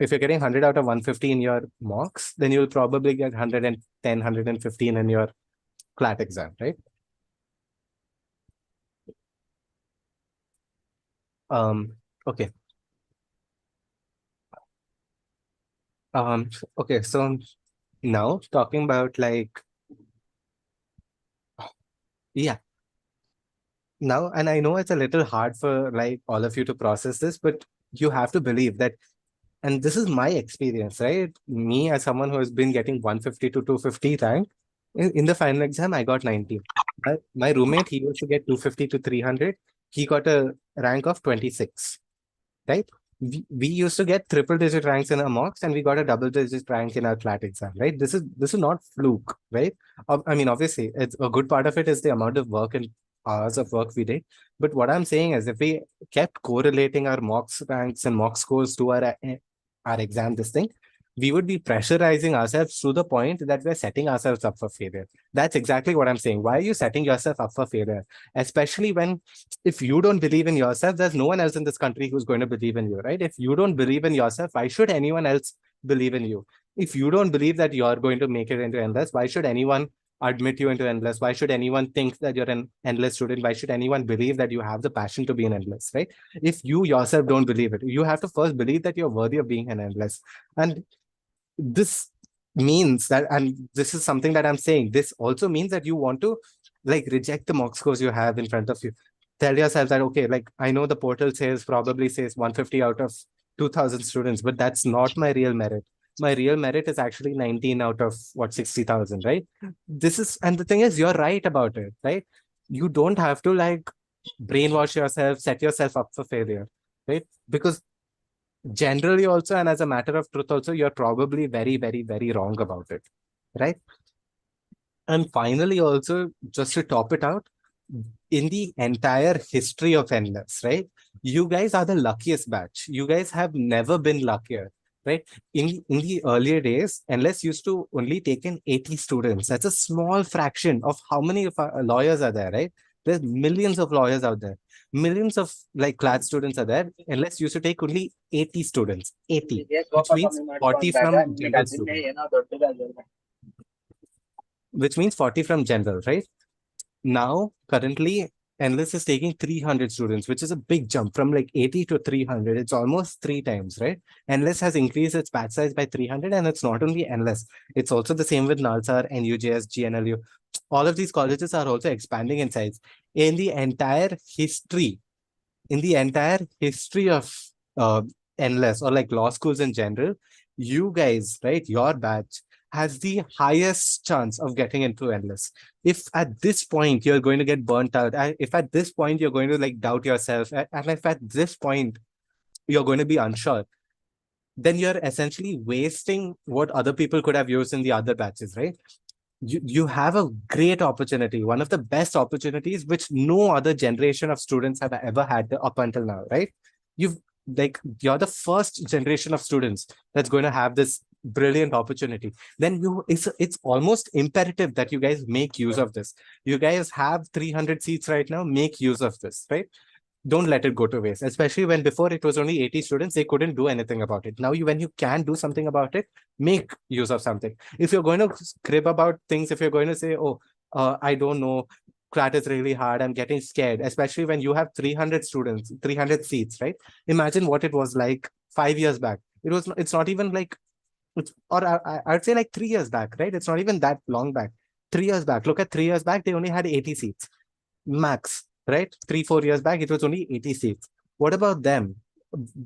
If you're getting 100 out of 150 in your mocks, then you'll probably get 110, 115 in your CLAT exam, right? Okay. Okay, so now talking about like, yeah, now, and I know it's a little hard for like all of you to process this, but you have to believe that, and this is my experience, right? Me as someone who has been getting 150 to 250 rank, in the final exam, I got 90. My roommate, he used to get 250 to 300. He got a rank of 26, right? We used to get triple digit ranks in our mocks and we got a double digit rank in our CLAT exam, right? This is not fluke, right? I mean, obviously, it's a good part of it is the amount of work and hours of work we did. But what I'm saying is if we kept correlating our mocks ranks and mock scores to our exam, this thing, we would be pressurizing ourselves to the point that we're setting ourselves up for failure. That's exactly what I'm saying. Why are you setting yourself up for failure? Especially when if you don't believe in yourself, there's no one else in this country who's going to believe in you, right? If you don't believe in yourself, why should anyone else believe in you? If you don't believe that you're going to make it into endless, why should anyone admit you into endless? Why should anyone think that you're an endless student? Why should anyone believe that you have the passion to be an endless, right? If you yourself don't believe it, you have to first believe that you're worthy of being an endless. And this means that, and this is something that I'm saying, this also means that you want to like reject the mock scores you have in front of you. Tell yourself that, okay, like I know the portal probably says 150 out of 2,000 students, but that's not my real merit. my real merit is actually 19 out of what 60,000, right? And the thing is, you're right about it, right? You don't have to like brainwash yourself, set yourself up for failure, right? Because generally also, and as a matter of truth also, you're probably very, very, very wrong about it, right? And finally, also, just to top it out, in the entire history of NLS, right? You guys are the luckiest batch. You guys have never been luckier, right? In the earlier days, NLS used to only take in 80 students. That's a small fraction of how many of our lawyers are there, right? There's millions of lawyers out there. Millions of like CLAT students are there. NLS used to take only 80 students. 80, which means 40 from general students, which means 40 from general, right? Now, currently, Endless is taking 300 students, which is a big jump from like 80 to 300. It's almost 3 times, right? Endless has increased its batch size by 300, and it's not only Endless. It's also the same with Nalsar, NUJS, GNLU. All of these colleges are also expanding in size. In the entire history, in the entire history of uh, Endless or like law schools in general, you guys, right, your batch has the highest chance of getting into Endless. If at this point you're going to get burnt out, if at this point you're going to like doubt yourself, and if at this point you're going to be unsure, then you're essentially wasting what other people could have used in the other batches, right? You have a great opportunity, one of the best opportunities which no other generation of students have ever had up until now, right? You've like you're the first generation of students that's going to have this brilliant opportunity. Then it's almost imperative that you guys make use of this. You guys have 300 seats right now, make use of this, right? Don't let it go to waste, especially when before it was only 80 students, they couldn't do anything about it. Now when you can do something about it, make use of something. If you're going to crib about things, if you're going to say, oh, I don't know, CLAT is really hard, I'm getting scared, especially when you have 300 students, 300 seats, right? Imagine what it was like 5 years back. It's not even like, I'd say like 3 years back, right? It's not even that long back. 3 years back, look at 3 years back, they only had 80 seats max, right? 3, 4 years back, it was only 80 seats. What about them?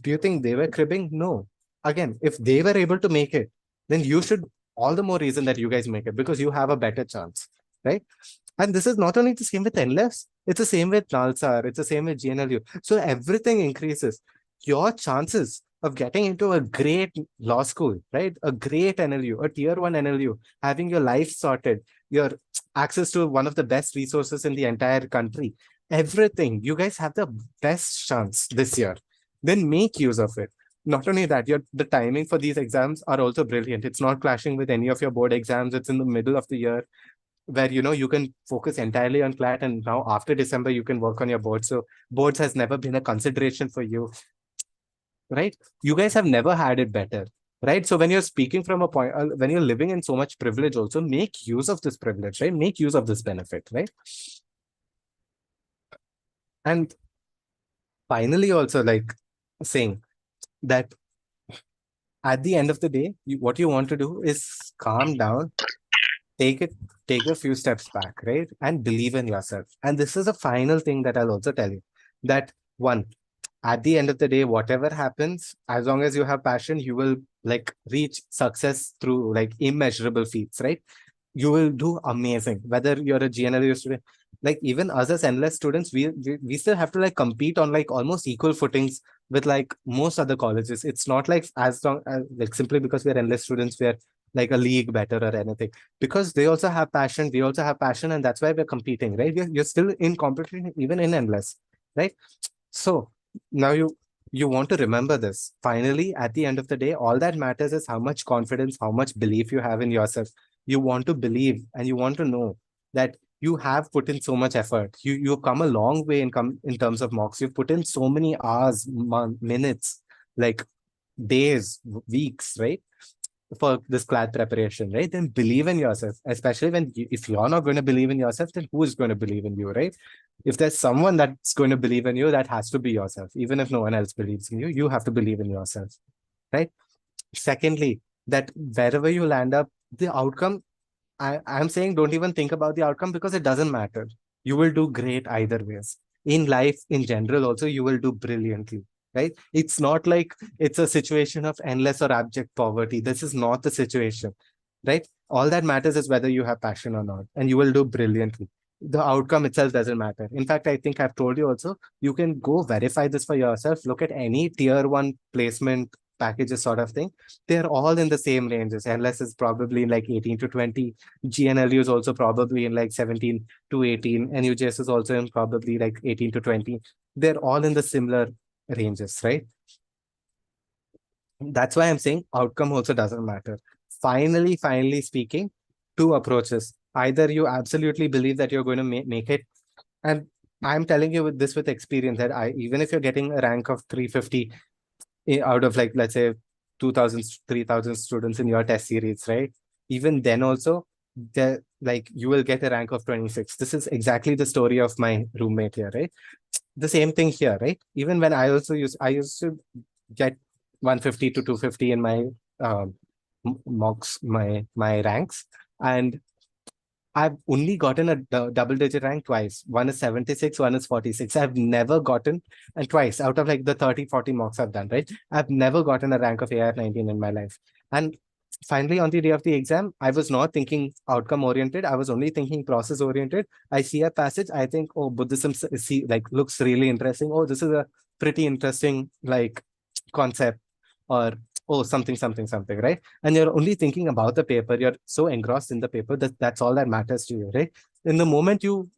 Do you think they were cribbing? No. Again, if they were able to make it, then you should, all the more reason that you guys make it because you have a better chance, right? And this is not only the same with NLS, it's the same with Nalsar, it's the same with GNLU. So everything increases. Your chances of getting into a great law school, right? A great NLU, a tier one NLU, having your life sorted, your access to one of the best resources in the entire country, everything, you guys have the best chance this year. Then make use of it. Not only that, the timing for these exams are also brilliant. It's not clashing with any of your board exams. It's in the middle of the year where you can focus entirely on CLAT, and now after December you can work on your board. So boards has never been a consideration for you, right? You guys have never had it better, right? So when you're speaking from a point, when you're living in so much privilege, also make use of this privilege, right? Make use of this benefit, right? And finally, also like saying that at the end of the day, what you want to do is calm down, take it, take a few steps back, right? And believe in yourself. And this is a final thing that I'll also tell you that one, at the end of the day, whatever happens, as long as you have passion, you will like reach success through like immeasurable feats, right? You will do amazing, whether you're a GNLU student, like even us as endless students, we still have to like compete on like almost equal footings with like most other colleges. It's not like as long as like simply because we're endless students, we're like a league better or anything, because they also have passion, we also have passion, and that's why we're competing, right? You're still in competition even in endless, right? So now you want to remember this. Finally, at the end of the day, all that matters is how much confidence, how much belief you have in yourself. You want to believe and you want to know that you have put in so much effort. You've come a long way in terms of mocks. You've put in so many hours, minutes, like days, weeks, right? For this CLAT preparation, right? Then believe in yourself, especially if you're not going to believe in yourself, then who is going to believe in you, right? If there's someone that's going to believe in you, that has to be yourself. Even if no one else believes in you, you have to believe in yourself, right? Secondly, that wherever you land up, the outcome, I'm saying don't even think about the outcome because it doesn't matter. You will do great either ways. In life, in general, also, you will do brilliantly. right? It's not like it's a situation of endless or abject poverty. This is not the situation, right? All that matters is whether you have passion or not, and you will do brilliantly. The outcome itself doesn't matter. In fact, I think I've told you also, you can go verify this for yourself. Look at any tier one placement packages sort of thing. They're all in the same ranges. NLS is probably in like 18 to 20. GNLU is also probably in like 17 to 18. NUJS is also in probably like 18 to 20. They're all in the similar ranges, right? That's why I'm saying outcome also doesn't matter. Finally speaking, two approaches. Either you absolutely believe that you're going to make it, and I'm telling you with this with experience that even if you're getting a rank of 350 out of like, let's say 2000, 3000 students in your test series, right? Even then also, like you will get a rank of 26. This is exactly the story of my roommate here, right? The same thing here, right? Even when I used to get 150 to 250 in my um, mocks, my ranks, and I've only gotten a double digit rank twice. One is 76, one is 46. I've never gotten, and twice out of like the 30, 40 mocks I've done, right? I've never gotten a rank of AR 19 in my life. And finally, on the day of the exam, I was not thinking outcome oriented. I was only thinking process oriented. I see a passage. I think, oh, Buddhism like looks really interesting. Oh, this is a pretty interesting like concept, or oh, something, right? And you're only thinking about the paper. You're so engrossed in the paper that that's all that matters to you, right? In the moment you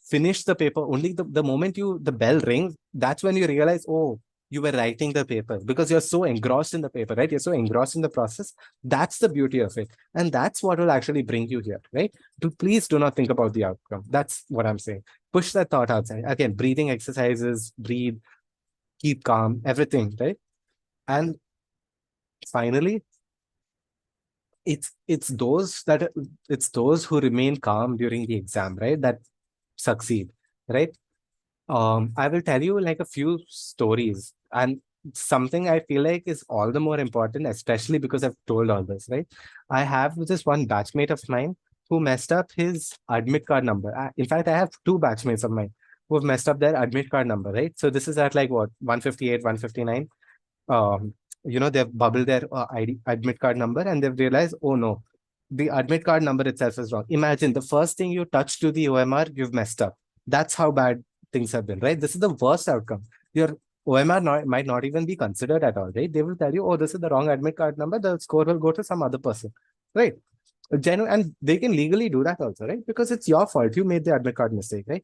finish the paper, only the moment the bell rings, that's when you realize, oh, you were writing the paper because you're so engrossed in the paper, right? You're so engrossed in the process. That's the beauty of it. And that's what will actually bring you here, right? Please do not think about the outcome. That's what I'm saying. Push that thought outside. Again, breathing exercises, breathe, keep calm, everything, right? And finally, it's those who remain calm during the exam, right, that succeed, right? I will tell you like a few stories, and something I feel like is all the more important, especially because I've told all this, right? I have this one batchmate of mine who messed up his admit card number. In fact, I have two batchmates of mine who have messed up their admit card number, right? So this is at like what, 158, 159. um, they've bubbled their admit card number, and they've realized, oh no, the admit card number itself is wrong. Imagine the first thing you touch to the OMR, you've messed up. That's how bad things have been, right? This is the worst outcome. Your OMR might not even be considered at all, right? They will tell you, oh, this is the wrong admit card number. The score will go to some other person, right? And they can legally do that also, right? Because it's your fault. You made the admit card mistake, right?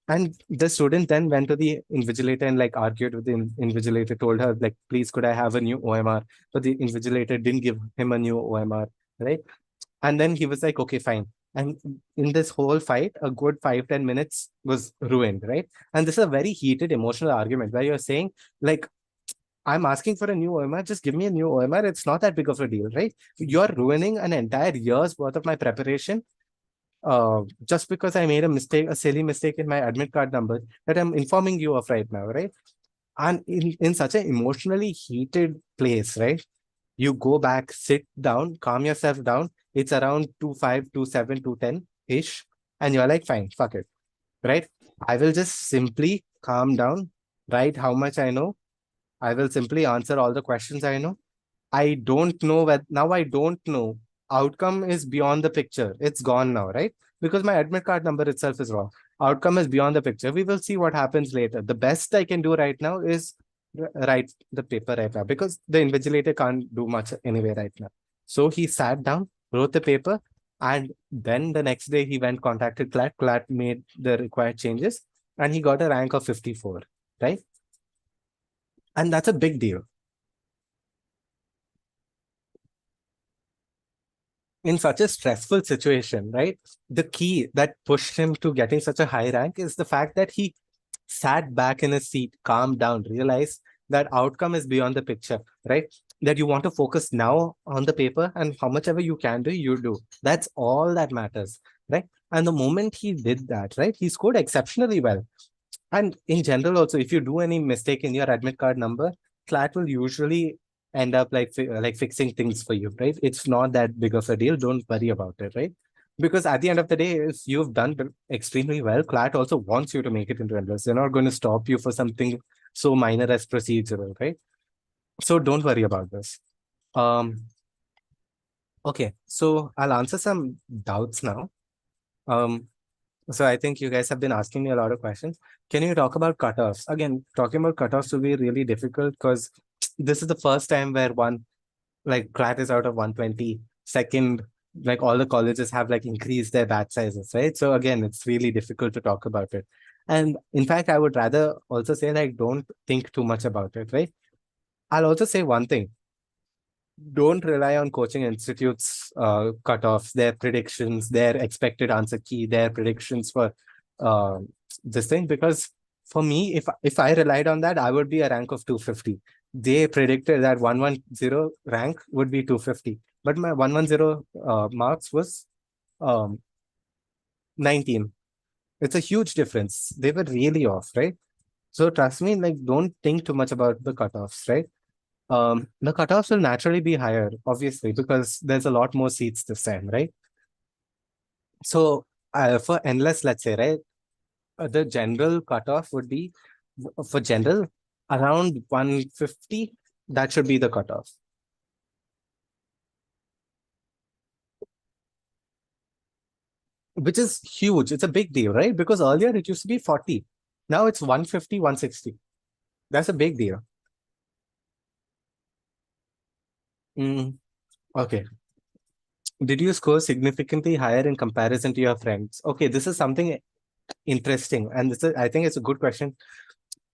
And the student then went to the invigilator and like argued with the invigilator, told her like, please, could I have a new OMR? But the invigilator didn't give him a new OMR, right? And then he was like, okay, fine. And in this whole fight, a good 5-10 minutes was ruined, right? And this is a very heated emotional argument where you're saying, like, I'm asking for a new OMR, just give me a new OMR. It's not that big of a deal, right? You're ruining an entire year's worth of my preparation just because I made a mistake, a silly mistake in my admit card number that I'm informing you of right now, right? And in such an emotionally heated place, right? You go back, sit down, calm yourself down. It's around 2.5, 2.7, 2.10-ish. And you're like, fine, fuck it, right? I will just simply calm down, write how much I know. I will simply answer all the questions I know. I don't know now I don't know. Outcome is beyond the picture. It's gone now, right? Because my admit card number itself is wrong. Outcome is beyond the picture. We will see what happens later. The best I can do right now is write the paper right now because the invigilator can't do much anyway right now. So he sat down, wrote the paper, and then the next day he went contacted CLAT. CLAT made the required changes, and he got a rank of 54, right? And that's a big deal. In such a stressful situation, right? The key that pushed him to getting such a high rank is the fact that he sat back in his seat, calmed down, realized that outcome is beyond the picture, right? That you want to focus now on the paper, and how much ever you can do, you do. That's all that matters, right? And the moment he did that, right, he scored exceptionally well. And in general, also, if you do any mistake in your admit card number, CLAT will usually end up like fixing things for you, right? It's not that big of a deal. Don't worry about it, right? Because at the end of the day, if you've done extremely well, CLAT also wants you to make it into endless. They're not going to stop you for something so minor as procedural, right? So don't worry about this. Okay, so I'll answer some doubts now. Um, so I think you guys have been asking me a lot of questions. Can you talk about cutoffs? Again, talking about cutoffs will be really difficult because this is the first time where one like CLAT is out of 120. Second, like all the colleges have like increased their batch sizes, right? So again, it's really difficult to talk about it. And in fact, I would rather also say like don't think too much about it, right? I'll also say one thing. Don't rely on coaching institutes cutoffs, their predictions, their expected answer key, their predictions for uh, this thing. Because for me, if I relied on that, I would be a rank of 250. They predicted that 110 rank would be 250, but my 110 marks was 19. It's a huge difference. They were really off, right? So trust me, like don't think too much about the cutoffs, right? The cutoffs will naturally be higher, obviously, because there's a lot more seats this time, right? So for endless, let's say, right, the general cutoff would be for general around 150. That should be the cutoff, which is huge. It's a big deal, right? Because earlier it used to be 40. Now it's 150, 160. That's a big deal. Mm, okay. Did you score significantly higher in comparison to your friends? Okay, this is something interesting. And this is, I think it's a good question.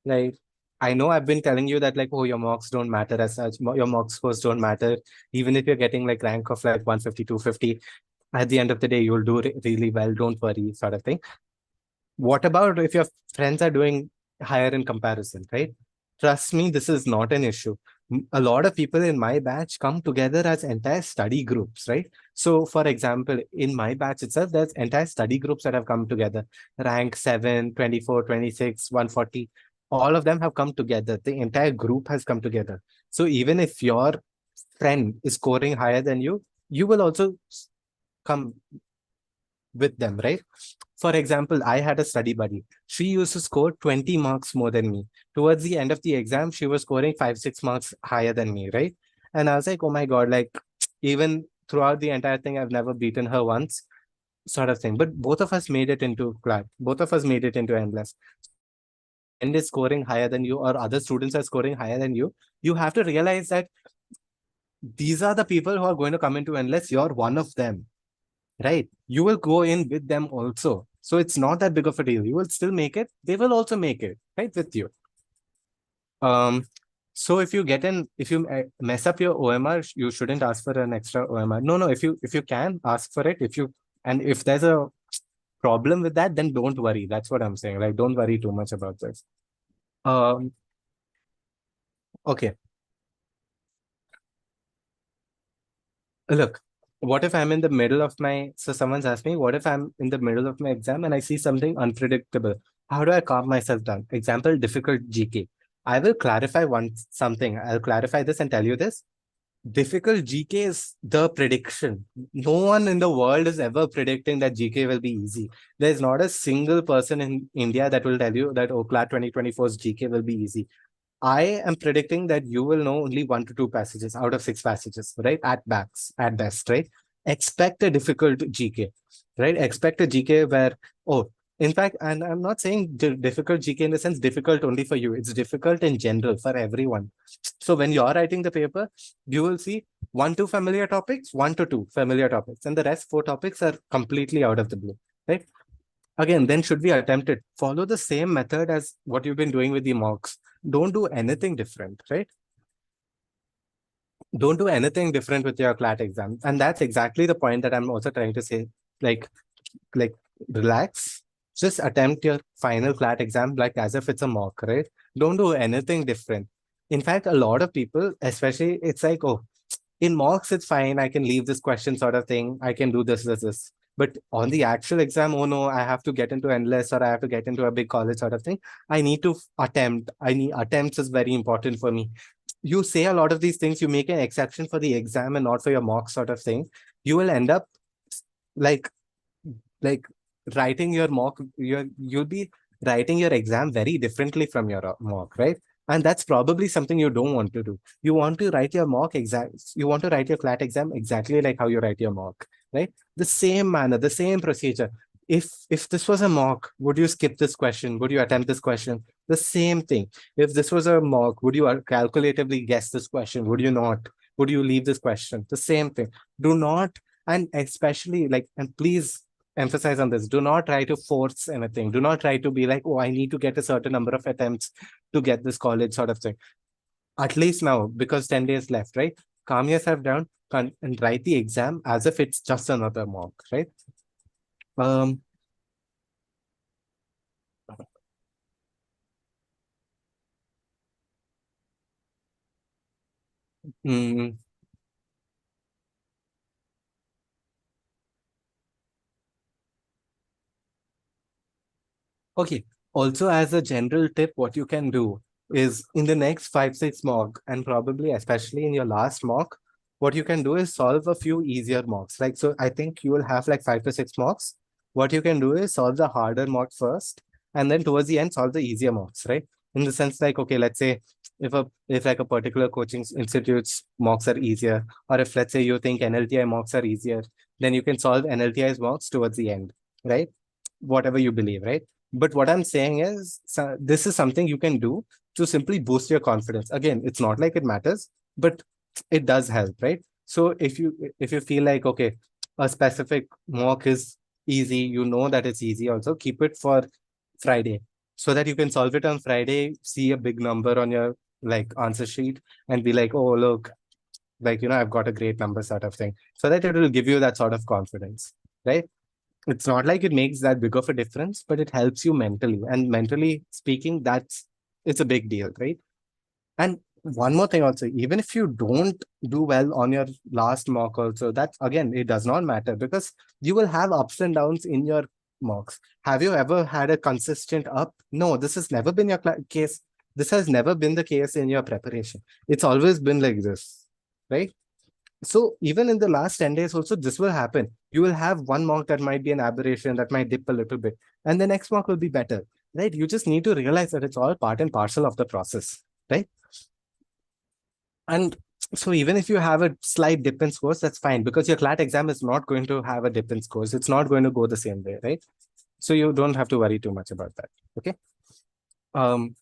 Like, I know I've been telling you that, like, oh, your marks don't matter as such, your mark scores don't matter. Even if you're getting like rank of like 150, 250, at the end of the day, you'll do really well. Don't worry, sort of thing. What about if your friends are doing higher in comparison, right? Trust me, this is not an issue. A lot of people in my batch come together as entire study groups, right? So, for example, in my batch itself, there's entire study groups that have come together. Rank 7, 24, 26, 140. All of them have come together. The entire group has come together. So, even if your friend is scoring higher than you will also come with them, right? For example, I had a study buddy. She used to score 20 marks more than me. Towards the end of the exam, she was scoring 5, 6 marks higher than me, right? And I was like, oh my God, like even throughout the entire thing, I've never beaten her once, sort of thing. But both of us made it into CLAT. Both of us made it into endless. So even if your friend is scoring higher than you or other students are scoring higher than you have to realize that these are the people who are going to come into endless. You're one of them, right? You will go in with them also. So it's not that big of a deal. You will still make it. They will also make it, right, with you. Um, so if you mess up your OMR, you shouldn't ask for an extra OMR. No, no. If you can ask for it, and if there's a problem with that, then don't worry. That's what I'm saying. Like, don't worry too much about this. Um, okay. Look, what if I'm in the middle of so someone's asked me, what if I'm in the middle of my exam and I see something unpredictable? How do I calm myself down? Example, difficult GK. I will clarify something. I'll clarify this and tell you this. Difficult GK is the prediction. No one in the world is ever predicting that GK will be easy. There's not a single person in India that will tell you that, oh, CLAT 2024's GK will be easy. I am predicting that you will know only 1 to 2 passages out of 6 passages, right? At best, right? Expect a difficult GK, right? Expect a GK where, oh, in fact, and I'm not saying difficult GK in the sense difficult only for you. It's difficult in general for everyone. So when you're writing the paper, you will see 1 to 2 familiar topics, 1 to 2 familiar topics, and the rest 4 topics are completely out of the blue, right? Again, then should we attempt it? Follow the same method as what you've been doing with the mocks. Don't do anything different, right? Don't do anything different with your CLAT exam. And that's exactly the point that I'm also trying to say. Like, like relax. Just attempt your final CLAT exam like as if it's a mock, right? Don't do anything different. In fact, a lot of people, especially, it's like, oh, in mocks, it's fine. I can leave this question sort of thing. I can do this. But on the actual exam, oh no, I have to get into endless or I have to get into a big college sort of thing. I need to attempt. I need attempts is very important for me. You say a lot of these things, you make an exception for the exam and not for your mock sort of thing. You will end up like like writing your mock, you'll be writing your exam very differently from your mock, right? And that's probably something you don't want to do. You want to write your mock exact, you want to write your CLAT exam exactly like how you write your mock, right? The same manner, the same procedure. If this was a mock, would you skip this question? Would you attempt this question? The same thing. If this was a mock, would you calculatively guess this question? Would you not? Would you leave this question? The same thing. Do not, and especially like, and please emphasize on this, do not try to force anything. Do not try to be like, oh, I need to get a certain number of attempts to get this college sort of thing. At least now, because 10 days left, right? Calm yourself down and write the exam as if it's just another mock, right? Um, mm, Okay. Also, as a general tip, what you can do is in the next 5, 6 mock, and probably especially in your last mock, what you can do is solve a few easier mocks. Like, so I think you will have like 5 to 6 mocks. What you can do is solve the harder mock first, and then towards the end, solve the easier mocks, right? In the sense like, okay, let's say if like a particular coaching institute's mocks are easier, or if let's say you think NLTI mocks are easier, then you can solve NLTI's mocks towards the end, right? Whatever you believe, right? But what I'm saying is, this is something you can do to simply boost your confidence. Again, it's not like it matters, but it does help, right? So if you feel like, okay, a specific mock is easy, you know that it's easy, also keep it for Friday so that you can solve it on Friday, see a big number on your like answer sheet and be like, oh, look, like, I've got a great number sort of thing, so that it will give you that sort of confidence, right? It's not like it makes that big of a difference, but it helps you mentally. And mentally speaking, it's a big deal, right? And one more thing also, even if you don't do well on your last mock also, that again, it does not matter because you will have ups and downs in your mocks. Have you ever had a consistent up? No, this has never been your case. This has never been the case in your preparation. It's always been like this, right? So even in the last 10 days also, this will happen. You will have one mock that might be an aberration, that might dip a little bit, and the next mock will be better, right? You just need to realize that it's all part and parcel of the process, right? And so even if you have a slight dip in scores, that's fine because your CLAT exam is not going to have a dip in scores. It's not going to go the same way, right? So you don't have to worry too much about that. Okay. Um,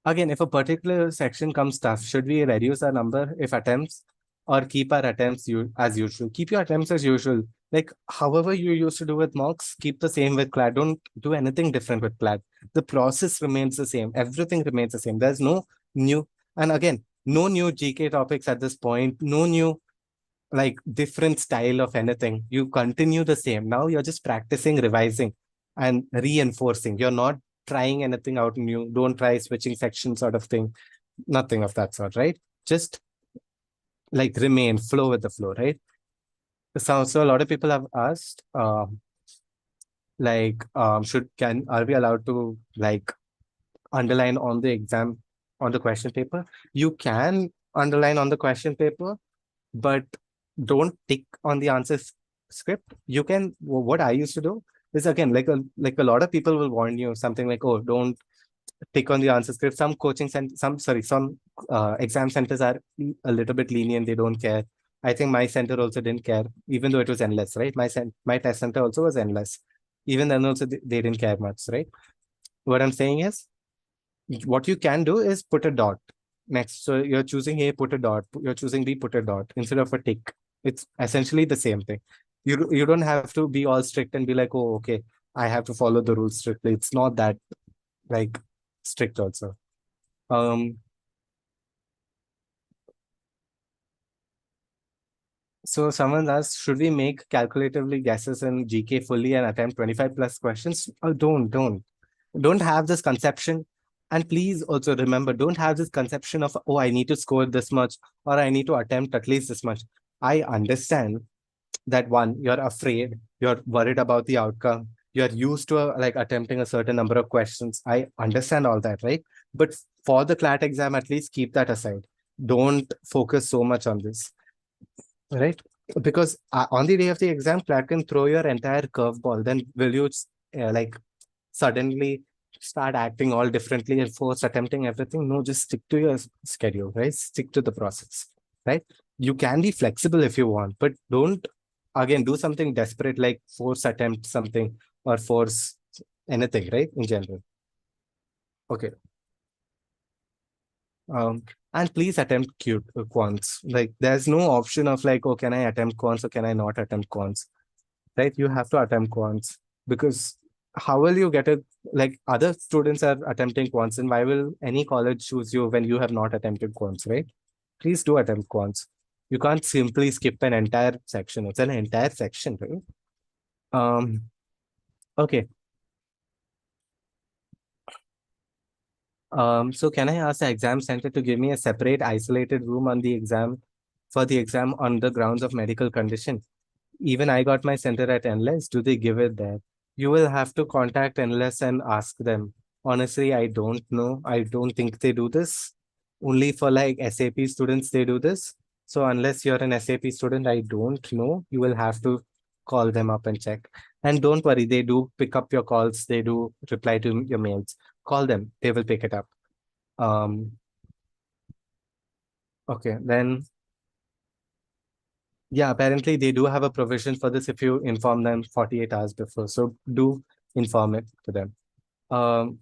Again, if a particular section comes tough, should we reduce our number if attempts or keep our attempts as usual? Keep your attempts as usual. Like however you used to do with mocks, keep the same with CLAT. Don't do anything different with CLAT. The process remains the same. Everything remains the same. There's no new, and again, no new GK topics at this point, no new like different style of anything. You continue the same. Now you're just practicing, revising, and reinforcing. You're not trying anything out new. Don't try switching sections sort of thing. Nothing of that sort, right? Just like remain, flow with the flow, right? So a lot of people have asked, like, are we allowed to like underline on the exam on the question paper? You can underline on the question paper, but don't tick on the script. You can, what I used to do is again, like a lot of people will warn you something like, oh, don't tick on the answer script. Some some exam centers are a little bit lenient. They don't care. I think my center also didn't care, even though it was endless, right? My test center also was endless. Even then also they didn't care much, right? What I'm saying is, what you can do is put a dot next. So you're choosing A, put a dot. You're choosing B, put a dot instead of a tick. It's essentially the same thing. You don't have to be all strict and be like, oh, okay, I have to follow the rules strictly. It's not that like strict also. Um, so someone asked, should we make calculatively guesses in GK fully and attempt 25 plus questions? Oh, don't have this conception. And please also remember, don't have this conception of, oh, I need to score this much or I need to attempt at least this much. I understand that one, you're afraid, you're worried about the outcome, you're used to like attempting a certain number of questions. I understand all that, right? But for the CLAT exam, at least keep that aside. Don't focus so much on this, right? Because on the day of the exam, CLAT can throw your entire curveball. Then will you like suddenly start acting all differently and force attempting everything. No, just stick to your schedule, right? Stick to the process, right? You can be flexible if you want, but don't again do something desperate like force attempt something or force anything, right? In general. Okay. And please attempt cute quants. Like there's no option of like, oh, can I attempt quants or can I not attempt quants? Right? You have to attempt quants because how will you get it? Like other students are attempting quants, and why will any college choose you when you have not attempted quants, right? Please do attempt quants. You can't simply skip an entire section. It's an entire section, right? Okay. So can I ask the exam center to give me a separate isolated room on the exam for the exam on the grounds of medical condition? Even I got my center at NLS. Do they give it there? You will have to contact NLS and ask them. Honestly, I don't know. I don't think they do this. Only for like SAP students, they do this. So unless you're an SAP student, I don't know. You will have to call them up and check. And don't worry, they do pick up your calls. They do reply to your mails. Call them. They will pick it up. Okay, then yeah, apparently they do have a provision for this if you inform them 48 hours before. So do inform it to them. Um,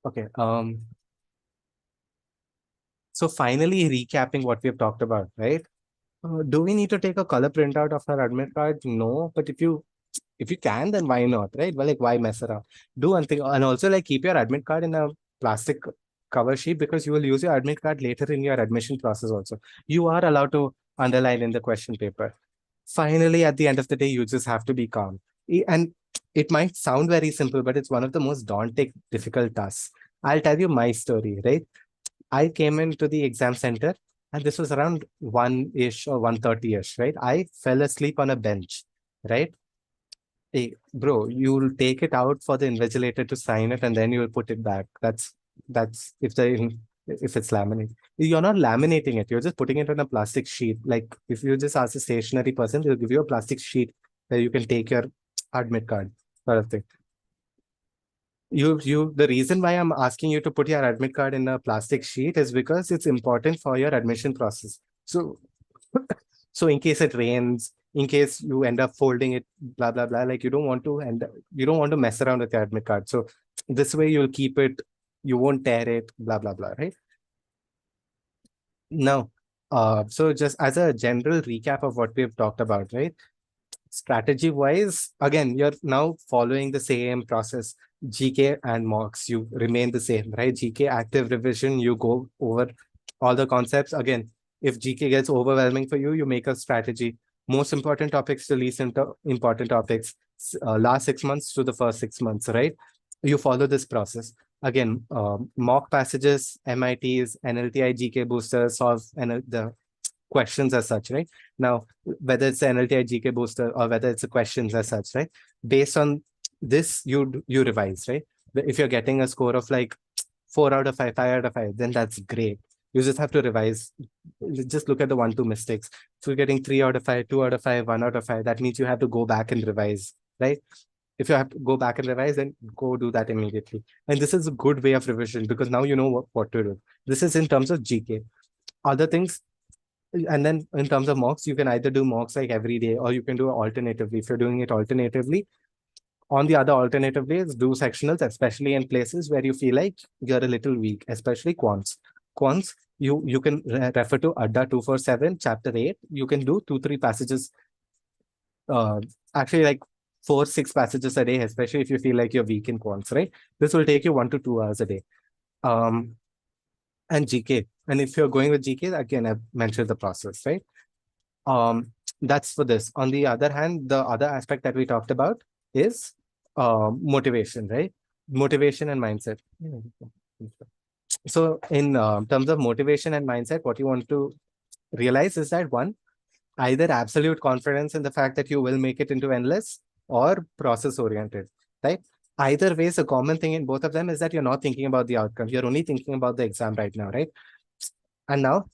okay. So finally recapping what we've talked about, right? Do we need to take a color printout of our admit card? No, but if you can, then why not, right? Well, like why mess around? Do one thing, and also like keep your admit card in a plastic cover sheet because you will use your admit card later in your admission process also. You are allowed to underline in the question paper. Finally, at the end of the day, you just have to be calm. And it might sound very simple, but it's one of the most daunting, difficult tasks. I'll tell you my story, right? I came into the exam center and this was around 1-ish or 1:30-ish, right? I fell asleep on a bench, right? Hey, bro, you'll take it out for the invigilator to sign it and then you'll put it back. That's if it's laminated. You're not laminating it, you're just putting it on a plastic sheet. Like if you just ask a stationary person, they'll give you a plastic sheet where you can take your admit card sort of thing. The reason why I'm asking you to put your admit card in a plastic sheet is because it's important for your admission process. So so in case it rains, in case you end up folding it, blah blah blah, like you don't want to mess around with your admit card. So this way you'll keep it, you won't tear it, blah blah blah, right? Now, so just as a general recap of what we've talked about, right? Strategy wise, again, you're now following the same process. GK and mocks, you remain the same, right? GK active revision, you go over all the concepts. Again, if GK gets overwhelming for you, you make a strategy. Most important topics to least important topics, last 6 months to the first 6 months, right? You follow this process. Again, mock passages, MITs, NLTI GK boosters, solve the questions as such, right? Now, whether it's an NLTI GK booster or whether it's a questions as such, right? Based on this, you revise, right? If you're getting a score of like 4 out of 5, 5 out of 5, then that's great. You just have to revise. Just look at the 1-2 mistakes. So you're getting 3 out of 5, 2 out of 5, 1 out of 5. That means you have to go back and revise, right? If you have to go back and revise, then go do that immediately. And this is a good way of revision because now you know what to do. This is in terms of GK. Other things, and then in terms of mocks, you can either do mocks like every day or you can do it alternatively. If you're doing it alternatively, on the other alternative days, do sectionals, especially in places where you feel like you're a little weak, especially quants. Quants, you can refer to Adda 247, chapter 8. You can do 2-3 passages, actually like 4-6 passages a day, especially if you feel like you're weak in quants, right? This will take you 1 to 2 hours a day. And GK. And if you're going with GK, again, I've mentioned the process, right? That's for this. On the other hand, the other aspect that we talked about is motivation, right? Motivation and mindset. So in terms of motivation and mindset, what you want to realize is that one, either absolute confidence in the fact that you will make it into endless or process oriented, right? Either ways, a common thing in both of them is that you're not thinking about the outcome. You're only thinking about the exam right now, right? And now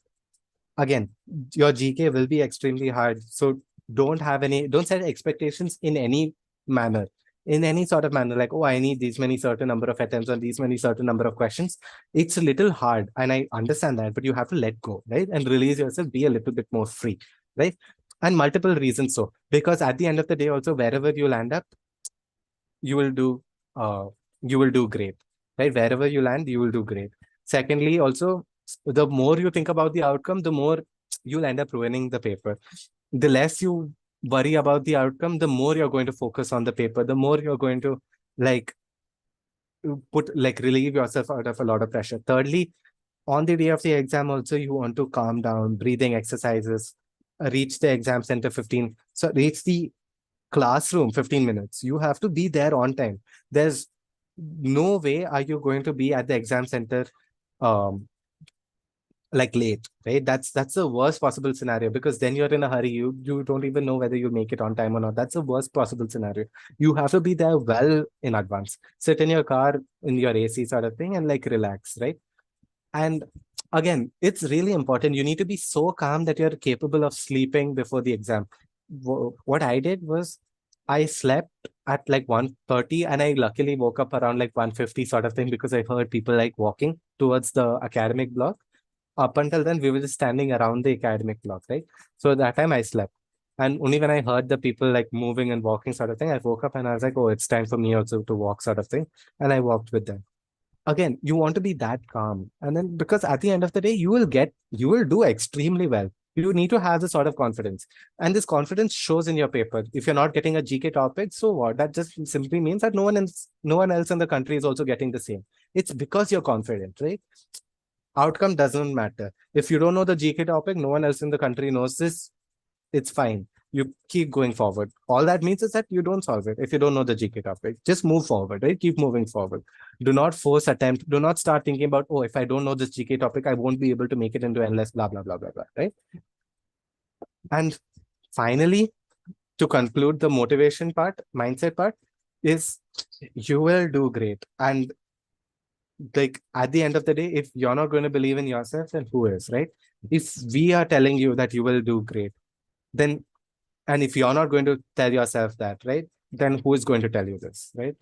again, your GK will be extremely hard. So don't set expectations in any manner, in any sort of manner, like, oh, I need these many certain number of attempts on these many certain number of questions. It's a little hard. And I understand that, but you have to let go, right? And release yourself, be a little bit more free, right? And multiple reasons. So, because at the end of the day, also, wherever you land up, you will do, uh, you will do great, right? Wherever you land, you will do great. Secondly, also, the more you think about the outcome, the more you'll end up ruining the paper. The less you worry about the outcome, the more you're going to focus on the paper, the more you're going to like relieve yourself out of a lot of pressure. Thirdly, on the day of the exam, also, you want to calm down, breathing exercises, reach the exam center 15. So reach the classroom 15 minutes. You have to be there on time. There's no way are you going to be at the exam center um like late, right? That's the worst possible scenario, because then you're in a hurry. You don't even know whether you make it on time or not. That's the worst possible scenario. You have to be there well in advance. Sit in your car in your AC sort of thing and like relax, right? And again, it's really important. You need to be so calm that you're capable of sleeping before the exam. What I did was I slept at like 1:30, and I luckily woke up around like 1:50 sort of thing, because I heard people like walking towards the academic block. Up until then, we were just standing around the academic block, right? So that time I slept. And only when I heard the people like moving and walking sort of thing, I woke up and I was like, oh, it's time for me also to walk sort of thing. And I walked with them. Again, you want to be that calm. And then, because at the end of the day, you will do extremely well. You need to have this sort of confidence. And this confidence shows in your paper. If you're not getting a GK topic, so what? That just simply means that no one else in the country is also getting the same. It's because you're confident, right? Outcome doesn't matter. If you don't know the GK topic, no one else in the country knows this, it's fine. You keep going forward. All that means is that you don't solve it if you don't know the GK topic. Just move forward, right? Keep moving forward. Do not force attempt. Do not start thinking about, oh, if I don't know this GK topic, I won't be able to make it into endless, blah, blah, blah, blah, blah, right? And finally, to conclude the motivation part, mindset part, is you will do great. And like at the end of the day, if you're not going to believe in yourself, then who is, right? If we are telling you that you will do great, then, and if you're not going to tell yourself that, right, then who is going to tell you this, right?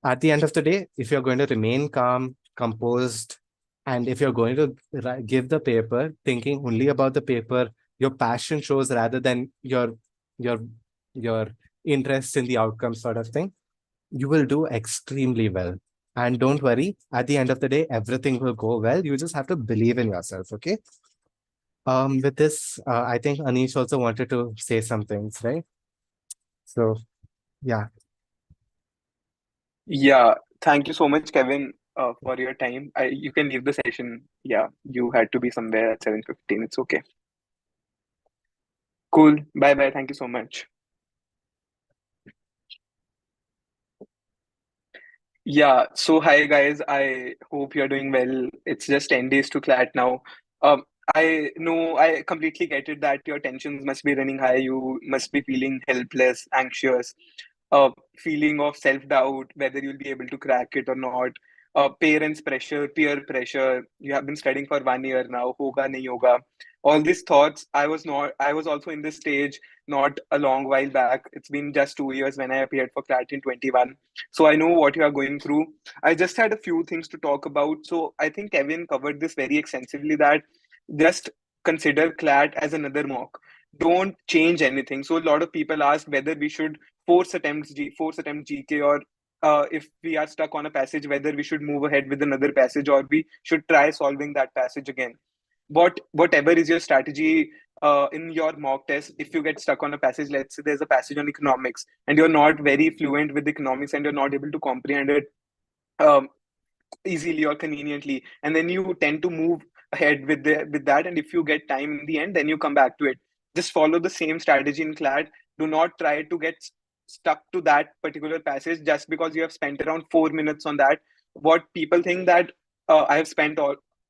At the end of the day, if you're going to remain calm, composed, and if you're going to give the paper thinking only about the paper, your passion shows rather than your your interest in the outcome sort of thing, you will do extremely well. And don't worry, at the end of the day, everything will go well. You just have to believe in yourself, okay? With this, I think Anish also wanted to say some things, right? So, yeah. Yeah, thank you so much, Kevin, for your time. You can leave the session. Yeah, you had to be somewhere at 7:15. It's okay. Cool. Bye bye. Thank you so much. Yeah, so hi guys. I hope you're doing well. It's just 10 days to CLAT now. Um, I know I completely get it that your tensions must be running high. You must be feeling helpless, anxious, feeling of self-doubt, whether you'll be able to crack it or not. Parents' pressure, peer pressure. You have been studying for 1 year now. Hoga nahi hoga. All these thoughts. I was also in this stage not a long while back. It's been just 2 years when I appeared for CLAT in 21. So I know what you are going through. I just had a few things to talk about. So I think Kevin covered this very extensively, that just consider CLAT as another mock. Don't change anything. So a lot of people ask whether we should force attempt GK, or if we are stuck on a passage, whether we should move ahead with another passage or we should try solving that passage again. Whatever is your strategy in your mock test, if you get stuck on a passage, let's say there's a passage on economics and you're not very fluent with economics and you're not able to comprehend it um, easily or conveniently, and then you tend to move ahead with that, and if you get time in the end, then you come back to it. Just follow the same strategy in CLAD. Do not try to get stuck to that particular passage just because you have spent around 4 minutes on that. What people think that I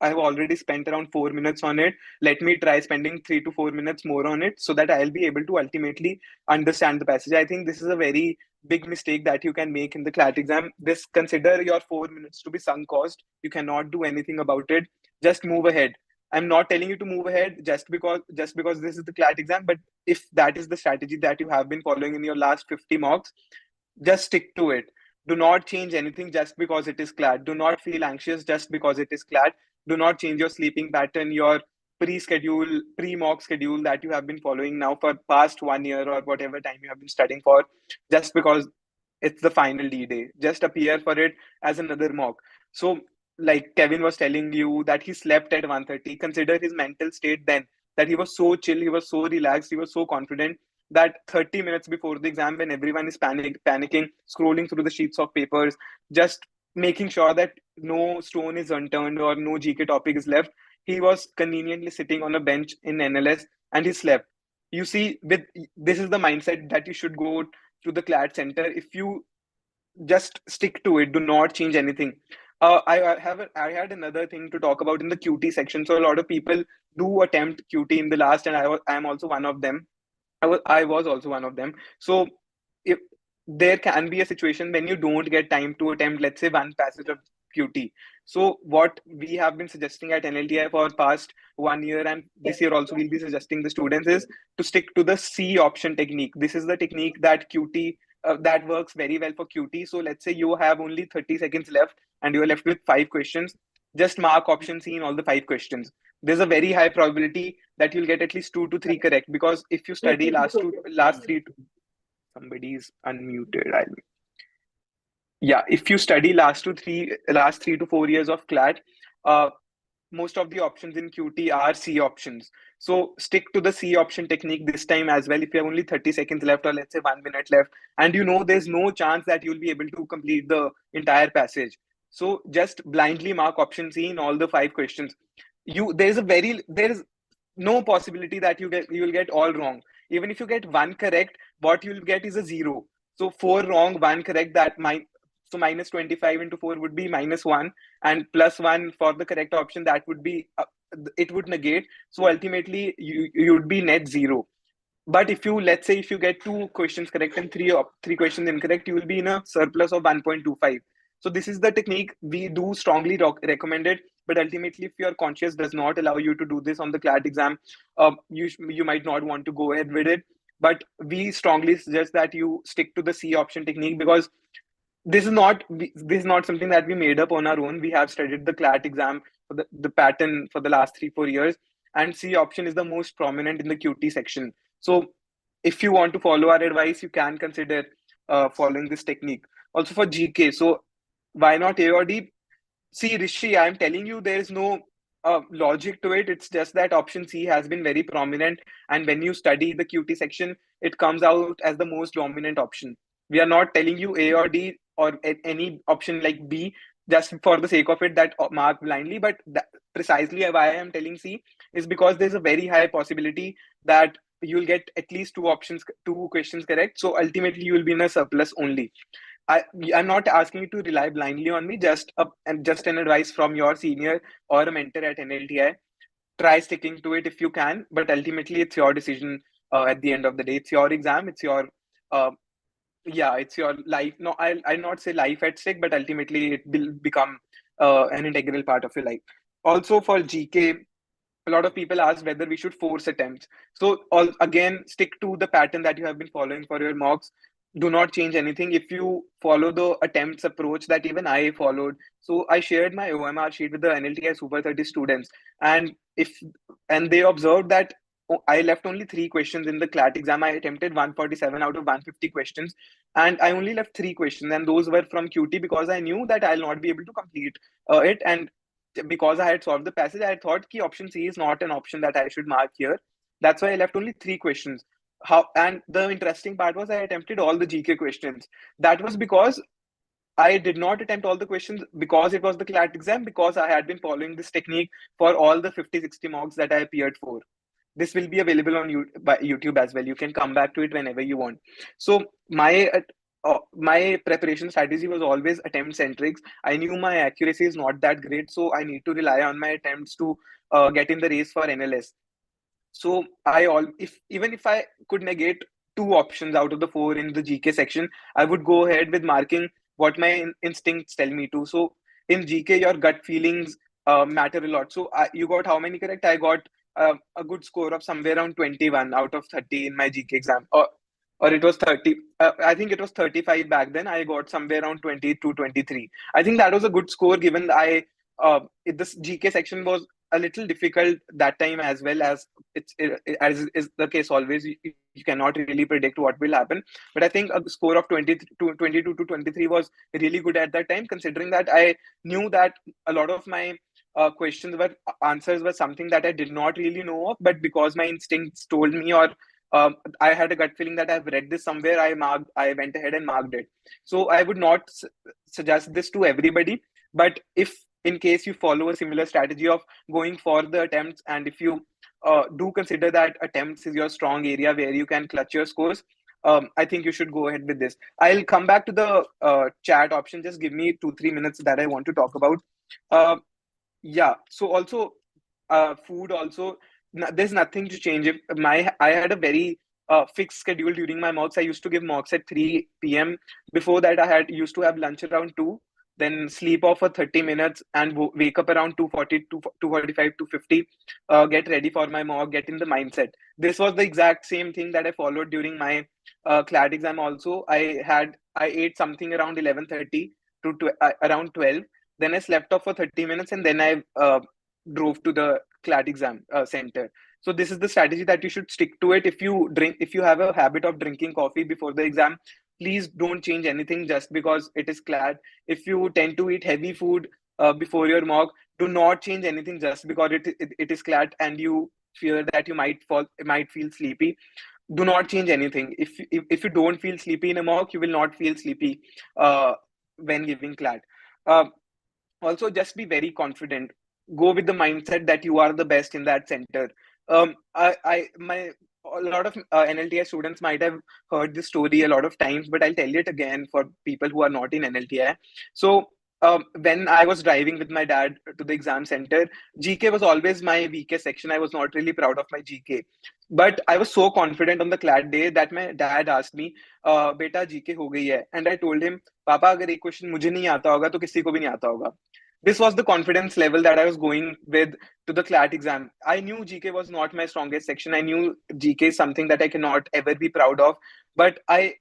have already spent around 4 minutes on it, let me try spending 3 to 4 minutes more on it so that I'll be able to ultimately understand the passage. I think this is a very big mistake that you can make in the CLAT exam. This, consider your 4 minutes to be sunk cost. You cannot do anything about it. Just move ahead. I'm not telling you to move ahead just because this is the CLAT exam, but if that is the strategy that you have been following in your last 50 mocks, just stick to it. Do not change anything just because it is CLAT. Do not feel anxious just because it is CLAT. Do not change your sleeping pattern, your pre-mock schedule that you have been following now for past 1 year or whatever time you have been studying for, just because it's the final D-Day. Just appear for it as another mock. So, like Kevin was telling you that he slept at 1:30. Consider his mental state then, that he was so chill, he was so relaxed, he was so confident that 30 minutes before the exam, when everyone is panicking, scrolling through the sheets of papers, just making sure that no stone is unturned or no GK topic is left, he was conveniently sitting on a bench in NLS and he slept. You see, with this is the mindset that you should go to the CLAT center. If you just stick to it, do not change anything. I had another thing to talk about in the QT section. So a lot of people do attempt QT in the last, and I am also one of them. I was also one of them. So if there can be a situation when you don't get time to attempt, let's say, one passage of QT. So what we have been suggesting at NLTI for past 1 year, and this year also we'll be suggesting the students, is to stick to the C option technique. This is the technique that QT that works very well for QT. So let's say you have only 30 seconds left and you're left with 5 questions. Just mark option C in all the 5 questions. There's a very high probability that you'll get at least 2 to 3 correct, because if you study last three, somebody's unmuted. Yeah, if you study last 3 to 4 years of CLAT, uh, most of the options in QT are C options. So stick to the C option technique this time as well. If you have only 30 seconds left, or let's say 1 minute left, and you know there's no chance that you'll be able to complete the entire passage, so just blindly mark option C in all the 5 questions. There is no possibility that you will get all wrong. Even if you get one correct, what you'll get is a zero. So four wrong, one correct, so minus 25 into 4 would be -1, and +1 for the correct option, that would be it would negate. So ultimately you would be net zero. But if you, let's say, if you get 2 questions correct and three questions incorrect, you will be in a surplus of 1.25. So this is the technique we do strongly recommend it. But ultimately, if your conscience does not allow you to do this on the CLAT exam, you might not want to go ahead with it. But we strongly suggest that you stick to the C option technique, because this is not something that we made up on our own. We have studied the CLAT exam for the pattern for the last 3-4 years, and C option is the most prominent in the QT section. So if you want to follow our advice, you can consider following this technique. Also for GK, so why not A or D? See, Rishi, I'm telling you, there is no logic to it. It's just that option C has been very prominent, and when you study the QT section, it comes out as the most dominant option. We are not telling you A or D or any option like B just for the sake of it, that mark blindly. But precisely why I am telling C is because there's a very high possibility that you'll get at least 2 questions correct. So ultimately, you will be in a surplus only. I, I'm not asking you to rely blindly on me. Just an advice from your senior or a mentor at NLTI. Try sticking to it if you can, but ultimately it's your decision. At the end of the day, it's your exam. It's your uh, yeah, it's your life. No, I'll not say life at stake, but ultimately it will become an integral part of your life. Also for GK, a lot of people ask whether we should force attempts. So again, stick to the pattern that you have been following for your mocks. Do not change anything. If you follow the attempts approach that even I followed, so I shared my OMR sheet with the NLTI Super 30 students, and if and they observed that I left only 3 questions in the CLAT exam. I attempted 147 out of 150 questions, and I only left 3 questions, and those were from QT, because I knew that I'll not be able to complete it. And because I had solved the passage, I thought key option C is not an option that I should mark here. That's why I left only 3 questions. How, and the interesting part was I attempted all the GK questions. That was because I did not attempt all the questions because it was the CLAT exam, because I had been following this technique for all the 50-60 mocks that I appeared for. This will be available on YouTube as well. You can come back to it whenever you want. So my preparation strategy was always attempt centric. I knew my accuracy is not that great, so I need to rely on my attempts to get in the race for NLS. So if I could negate 2 options out of the 4 in the GK section, I would go ahead with marking what my instincts tell me to. So in GK, your gut feelings matter a lot. So you got how many correct? I got a good score of somewhere around 21 out of 30 in my GK exam, or it was 30. I think it was 35 back then. I got somewhere around 20 to 23. I think that was a good score given this GK section was a little difficult that time as well, as as is the case always. You cannot really predict what will happen, but I think a score of 22 to 23 was really good at that time, considering that I knew that a lot of my questions were answers were something that I did not really know of, but because my instincts told me, or I had a gut feeling that I've read this somewhere, I went ahead and marked it. So I would not suggest this to everybody, but if in case you follow a similar strategy of going for the attempts, and if you do consider that attempts is your strong area where you can clutch your scores, I think you should go ahead with this. I'll come back to the chat option. Just give me 2-3 minutes that I want to talk about. Uh, yeah. So also, food also, there's nothing to change. If I had a very fixed schedule during my mocks. I used to give mocks at 3 p.m. Before that, I had used to have lunch around 2, then sleep off for 30 minutes and wake up around 2:40 to 2:45 to 50, get ready for my mock, get in the mindset. This was the exact same thing that I followed during my CLAT exam also. I ate something around 11:30 to around 12. Then I slept off for 30 minutes, and then I drove to the CLAT exam center. So this is the strategy that you should stick to it. If you have a habit of drinking coffee before the exam, please don't change anything just because it is CLAT. If you tend to eat heavy food before your mock, do not change anything just because it is CLAT and you fear that you might feel sleepy. Do not change anything. If you don't feel sleepy in a mock, you will not feel sleepy when giving CLAT. Uh, Also, just be very confident. Go with the mindset that you are the best in that center. I my A lot of NLTI students might have heard this story a lot of times, but I'll tell it again for people who are not in NLTI. So when I was driving with my dad to the exam center, GK was always my weakest section. I was not really proud of my GK, but I was so confident on the CLAT day that my dad asked me, "बेटा GK हो गई है," and I told him, "पापा अगर एक question मुझे नहीं आता होगा तो किसी को भी नहीं आता होगा." This was the confidence level that I was going with to the CLAT exam. I knew GK was not my strongest section. I knew GK is something that I cannot ever be proud of. But I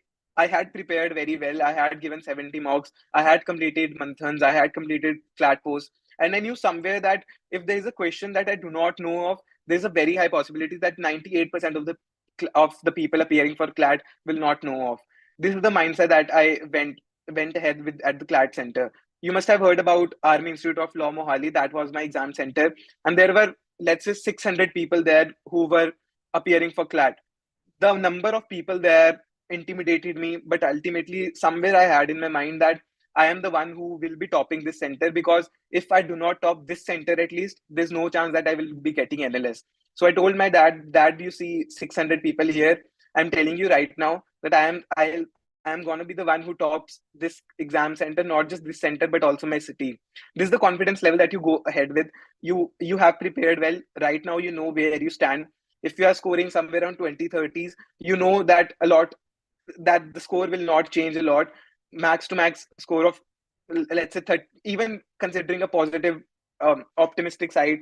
had prepared very well. I had given 70 mocks. I had completed Manthans. I had completed CLAT posts. And I knew somewhere that if there is a question that I do not know of, there's a very high possibility that 98% of the people appearing for CLAT will not know of. This is the mindset that I went ahead with at the CLAT center. You must have heard about Army Institute of Law Mohali. That was my exam center. And there were, let's say, 600 people there who were appearing for CLAT. The number of people there intimidated me, but ultimately, somewhere I had in my mind that I am the one who will be topping this center, because if I do not top this center, at least, there's no chance that I will be getting NLS. So I told my dad, "Dad, you see 600 people here. I'm telling you right now that I'm gonna be the one who tops this exam center, not just this center, but also my city." This is the confidence level that you go ahead with. You have prepared well. Right now, you know where you stand. If you are scoring somewhere around 20-30s, you know that a lot, that the score will not change a lot. Max to max score of, let's say, 30, even considering a positive optimistic side,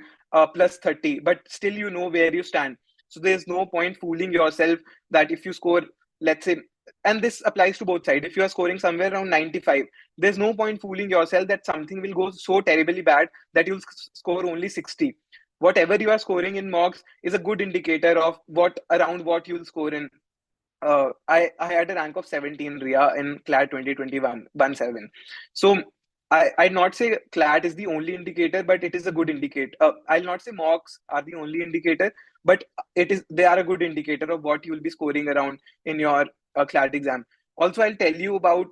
plus 30, but still you know where you stand. So there's no point fooling yourself that if you score, let's say, and this applies to both sides, if you are scoring somewhere around 95, there's no point fooling yourself that something will go so terribly bad that you'll score only 60. Whatever you are scoring in mocks is a good indicator of what you'll score in. I had a rank of 17 RIA in CLAT 2021 17. So I'd not say CLAT is the only indicator, but it is a good indicator. I'll not say mocks are the only indicator, but they are a good indicator of what you will be scoring around in your CLAT exam. Also, I'll tell you about,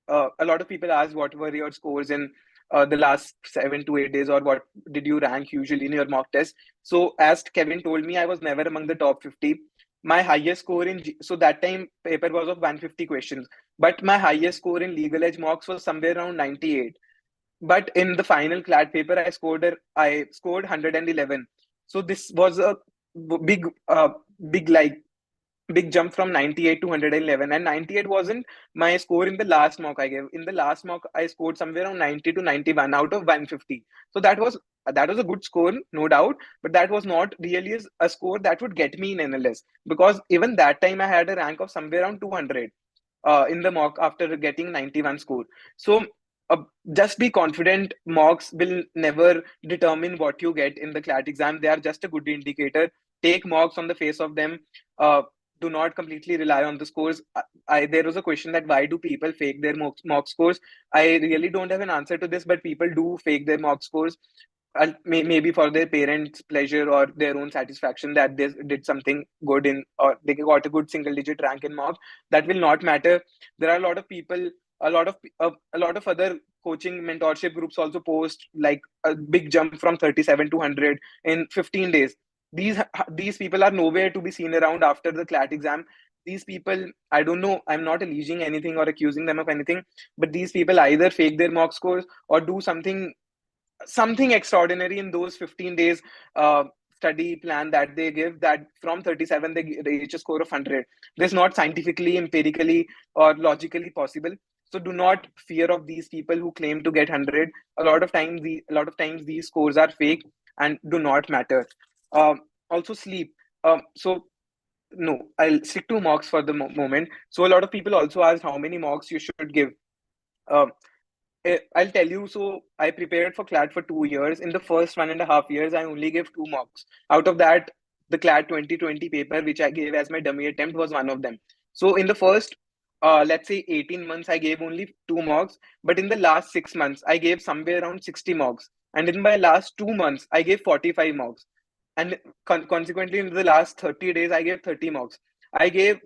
a lot of people ask what were your scores in the last 7 to 8 days, or what did you rank usually in your mock test. So as Kevin told me, I was never among the top 50. My highest score so that time paper was of 150 questions, but my highest score in legal edge mocks was somewhere around 98. But in the final CLAT paper, I scored 111. So this was a big, big, like, big jump from 98 to 111, and 98 wasn't my score in the last mock I gave. In the last mock I scored somewhere around 90 to 91 out of 150. So that was a good score, no doubt, but that was not really a score that would get me in NLS, because even that time I had a rank of somewhere around 200 in the mock after getting 91 score. So uh, just be confident. Mocks will never determine what you get in the CLAT exam. They are just a good indicator. Take mocks on the face of them. Uh, do not completely rely on the scores. There was a question that why do people fake their mock scores? I really don't have an answer to this, but people do fake their mock scores, maybe for their parents' pleasure or their own satisfaction that they did something good in, or they got a good single digit rank in mocks. That will not matter. There are a lot of people, a lot of other coaching mentorship groups also post like a big jump from 37 to 100 in 15 days. These people are nowhere to be seen around after the CLAT exam. These people, I don't know, I'm not alleging anything or accusing them of anything, but these people either fake their mock scores or do something extraordinary in those 15 days study plan that they give, that from 37 they reach a score of 100. This is not scientifically, empirically, or logically possible. So do not fear of these people who claim to get 100. A lot of times these scores are fake and do not matter. Also sleep. So no, I'll stick to mocks for the moment. So a lot of people also ask how many mocks you should give. um, I'll tell you. So I prepared for CLAT for 2 years. In the first 1.5 years, I only gave two mocks. Out of that, the CLAT 2020 paper, which I gave as my dummy attempt, was one of them. So in the first, let's say 18 months, I gave only two mocks. But in the last 6 months, I gave somewhere around 60 mocks. And in my last 2 months, I gave 45 mocks. And consequently, in the last 30 days, I gave 30 mocks.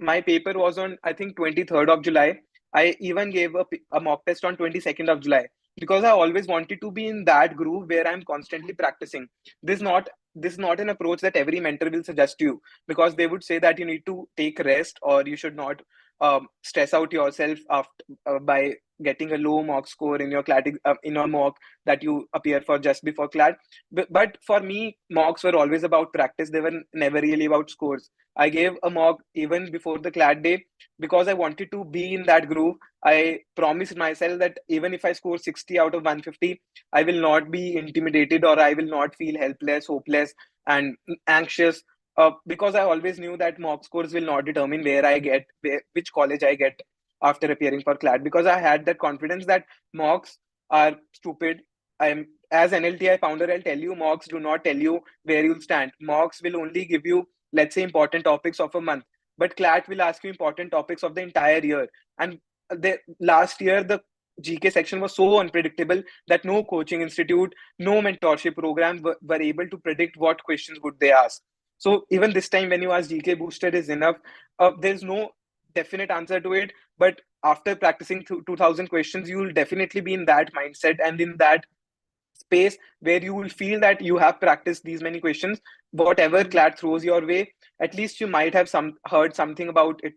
My paper was on, I think, 23rd of July. I even gave a mock test on 22nd of July, because I always wanted to be in that groove where I'm constantly practicing. This is not an approach that every mentor will suggest to you, because they would say that you need to take rest, or you should not stress out yourself after by getting a low mock score in your CLAT in your mock that you appear for just before CLAT. But for me, mocks were always about practice. They were never really about scores. I gave a mock even before the CLAT day because I wanted to be in that groove. I promised myself that even if I score 60 out of 150, I will not be intimidated, or I will not feel helpless, hopeless, and anxious. Because I always knew that mock scores will not determine which college I get after appearing for CLAT, because I had that confidence that mocks are stupid. I'm As NLTI founder, I'll tell you, mocks do not tell you where you'll stand. Mocks will only give you, let's say, important topics of a month, but CLAT will ask you important topics of the entire year. And the last year, the GK section was so unpredictable that no coaching institute, no mentorship program were able to predict what questions would they ask. So even this time, when you ask GK booster is enough, there's no definite answer to it. But after practicing 2000 questions, you will definitely be in that mindset and in that space where you will feel that you have practiced these many questions. Whatever CLAT throws your way, at least you might have heard something about it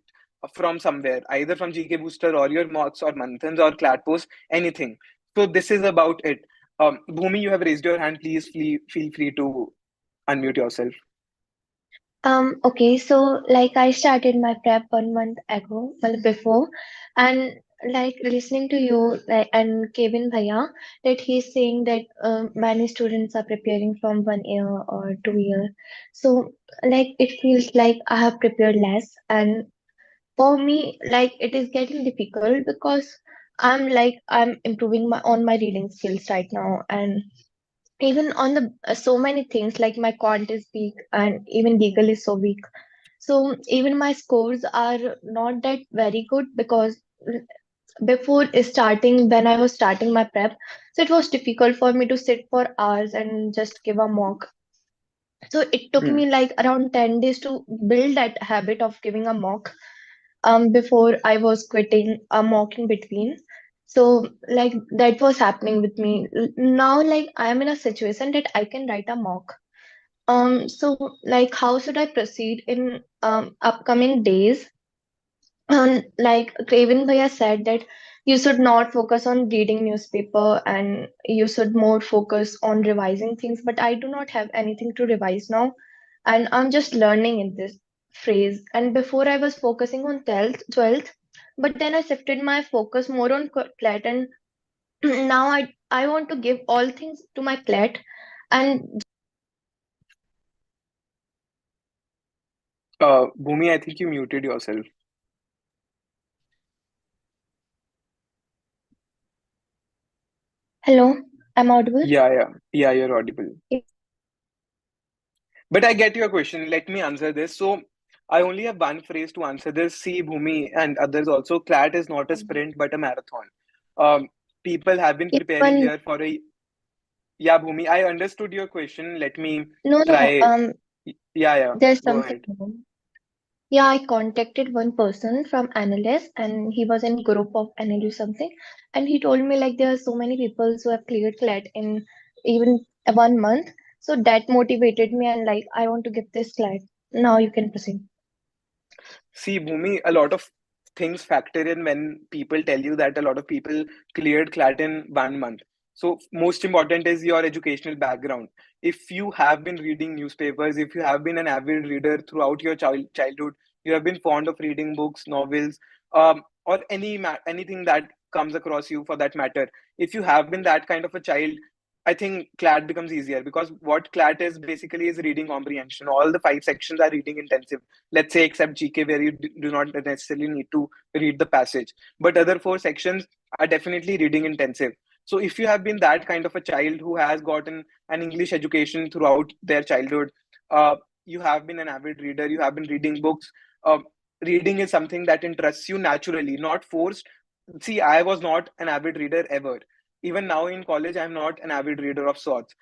from somewhere, either from GK Booster or your mocks or Manthans or CLAT posts, anything. So this is about it. Bhumi, you have raised your hand. Please feel free to unmute yourself. Okay, so like I started my prep 1 month ago, well before, and like listening to you and Kevin Bhaiya, that he's saying that many students are preparing from 1 year or 2 year. So like it feels like I have prepared less, and for me, like it is getting difficult because I'm improving my reading skills right now, and even on the so many things like my quant is weak and even legal is so weak, so even my scores are not that very good because before starting when I was starting my prep, so it was difficult for me to sit for hours and just give a mock. So it took Hmm. me like around 10 days to build that habit of giving a mock before I was quitting a mock in between. So like that was happening with me. Now like I am in a situation that I can write a mock. So like how should I proceed in upcoming days? Like Craven Bhaiya said that you should not focus on reading newspaper and you should more focus on revising things. But I do not have anything to revise now, and I'm just learning in this phrase. And before I was focusing on 12th, but then I shifted my focus more on CLAT, and now I want to give all things to my CLAT. And Bhumi, I think you muted yourself. hello, I'm audible? Yeah, you're audible. But I get your question. Let me answer this. So I only have one phrase to answer this. See, Bhumi and others also, CLAT is not a sprint but a marathon. Um, People have been It's preparing one. here for a yeah, Bhumi. I understood your question. Let me No, try. Yeah, there's go something ahead. wrong. Yeah, I contacted one person from analyst, and he was in group of analyst something, and he told me like there are so many people who have cleared CLAT in even 1 month. So that motivated me, and like I want to give this CLAT. Now you can proceed. See, Bhumi, a lot of things factor in when people tell you that a lot of people cleared CLAT in 1 month. So, most important is your educational background. If you have been reading newspapers, if you have been an avid reader throughout your childhood, you have been fond of reading books, novels, or anything that comes across you for that matter. If you have been that kind of a child, I think CLAT becomes easier because what CLAT is basically is reading comprehension. All the 5 sections are reading intensive, let's say, except GK, where you do not necessarily need to read the passage. But other 4 sections are definitely reading intensive. So if you have been that kind of a child who has gotten an English education throughout their childhood, you have been an avid reader, you have been reading books. Uh, Reading is something that interests you naturally, not forced. See, I was not an avid reader ever. Even now in college, I'm not an avid reader of sorts.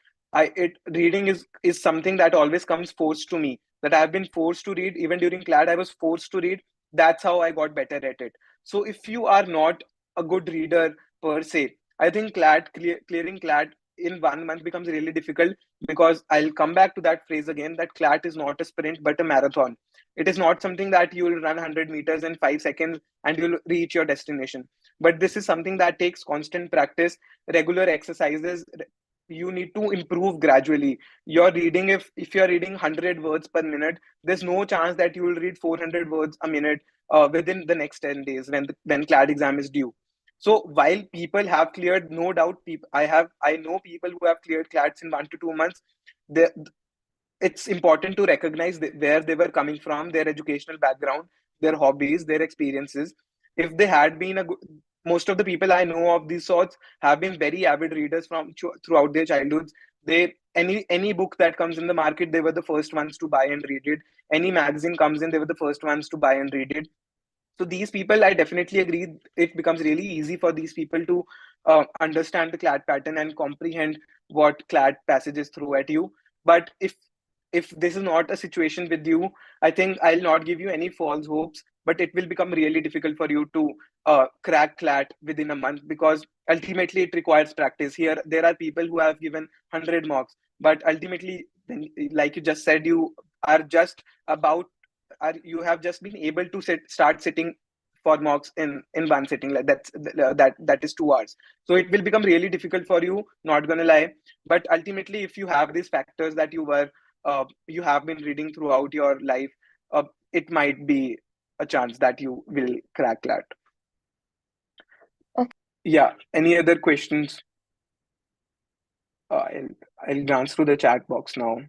Reading is something that always comes forced to me, that I've been forced to read. Even during CLAT, I was forced to read. That's how I got better at it. So if you are not a good reader per se, I think clearing CLAT in 1 month becomes really difficult, because I'll come back to that phrase again, that CLAT is not a sprint but a marathon. It is not something that you'll run 100 meters in 5 seconds and you'll reach your destination. But this is something that takes constant practice, regular exercises. You need to improve gradually. You're reading, if you're reading 100 words per minute, there's no chance that you will read 400 words a minute within the next 10 days when CLAT exam is due. So while people have cleared, no doubt, I know people who have cleared CLATs in 1 to 2 months. They, it's important to recognize where they were coming from, their educational background, their hobbies, their experiences. If they had been most of the people I know of these sorts have been very avid readers throughout their childhoods. They any book that comes in the market, they were the first ones to buy and read it. Any magazine comes in, they were the first ones to buy and read it. So these people, I definitely agree, it becomes really easy for these people to understand the CLAT pattern and comprehend what CLAT passages throw at you. But if this is not a situation with you, I think I'll not give you any false hopes, but it will become really difficult for you to crack CLAT within a month, because ultimately it requires practice. Here there are people who have given 100 marks, but ultimately, like you just said, are just about you have just been able to start sitting for mocks in one sitting, like that is 2 hours. So it will become really difficult for you, not gonna lie. But ultimately, if you have these factors that you have been reading throughout your life, it might be a chance that you will crack that. Okay. Yeah, any other questions? I'll glance through the chat box now.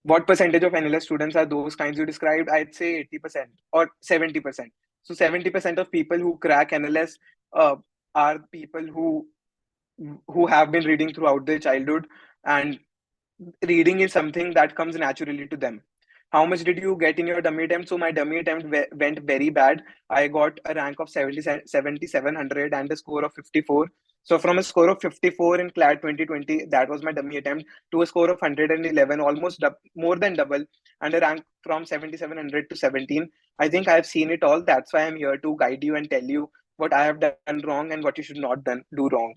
What percentage of NLS students are those kinds you described? I'd say 80% or 70%. So 70% of people who crack NLS are people who have been reading throughout their childhood, and reading is something that comes naturally to them. How much did you get in your dummy attempt? So my dummy attempt went very bad. I got a rank of 7,700 and a score of 54. So from a score of 54 in CLAT 2020, that was my dummy attempt, to a score of 111, almost more than double, and a rank from 7,700 to 17. I think I've seen it all. That's why I'm here to guide you and tell you what I have done wrong and what you should not do wrong.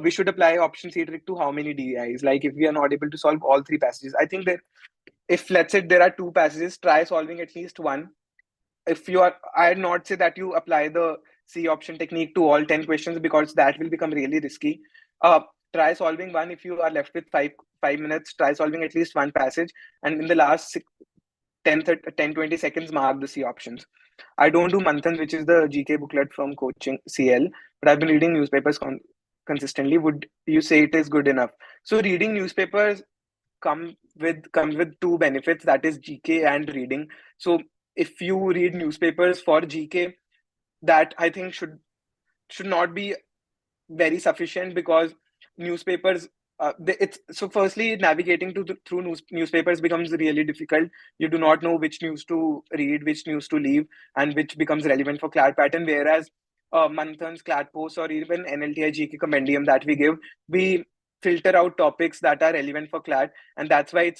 We should apply option C trick to how many DIs? Like if we are not able to solve all 3 passages, I think that if, let's say, there are 2 passages, try solving at least one. If you are, I'd not say that you apply the C option technique to all 10 questions, because that will become really risky. Uh, Try solving one. If you are left with 5 minutes, try solving at least one passage. And in the last 10-20 seconds, mark the C options. I don't do Manthan, which is the GK booklet from Coaching CL, but I've been reading newspapers consistently. Would you say it is good enough? So reading newspapers comes with two benefits, that is GK and reading. So if you read newspapers for GK, that I think should not be very sufficient, because newspapers it's so firstly navigating through newspapers becomes really difficult. You do not know which news to read, which news to leave, and which becomes relevant for CLAT pattern. Whereas Manthan's CLAT posts or even NLTI GK compendium that we give, we filter out topics that are relevant for CLAT, and that's why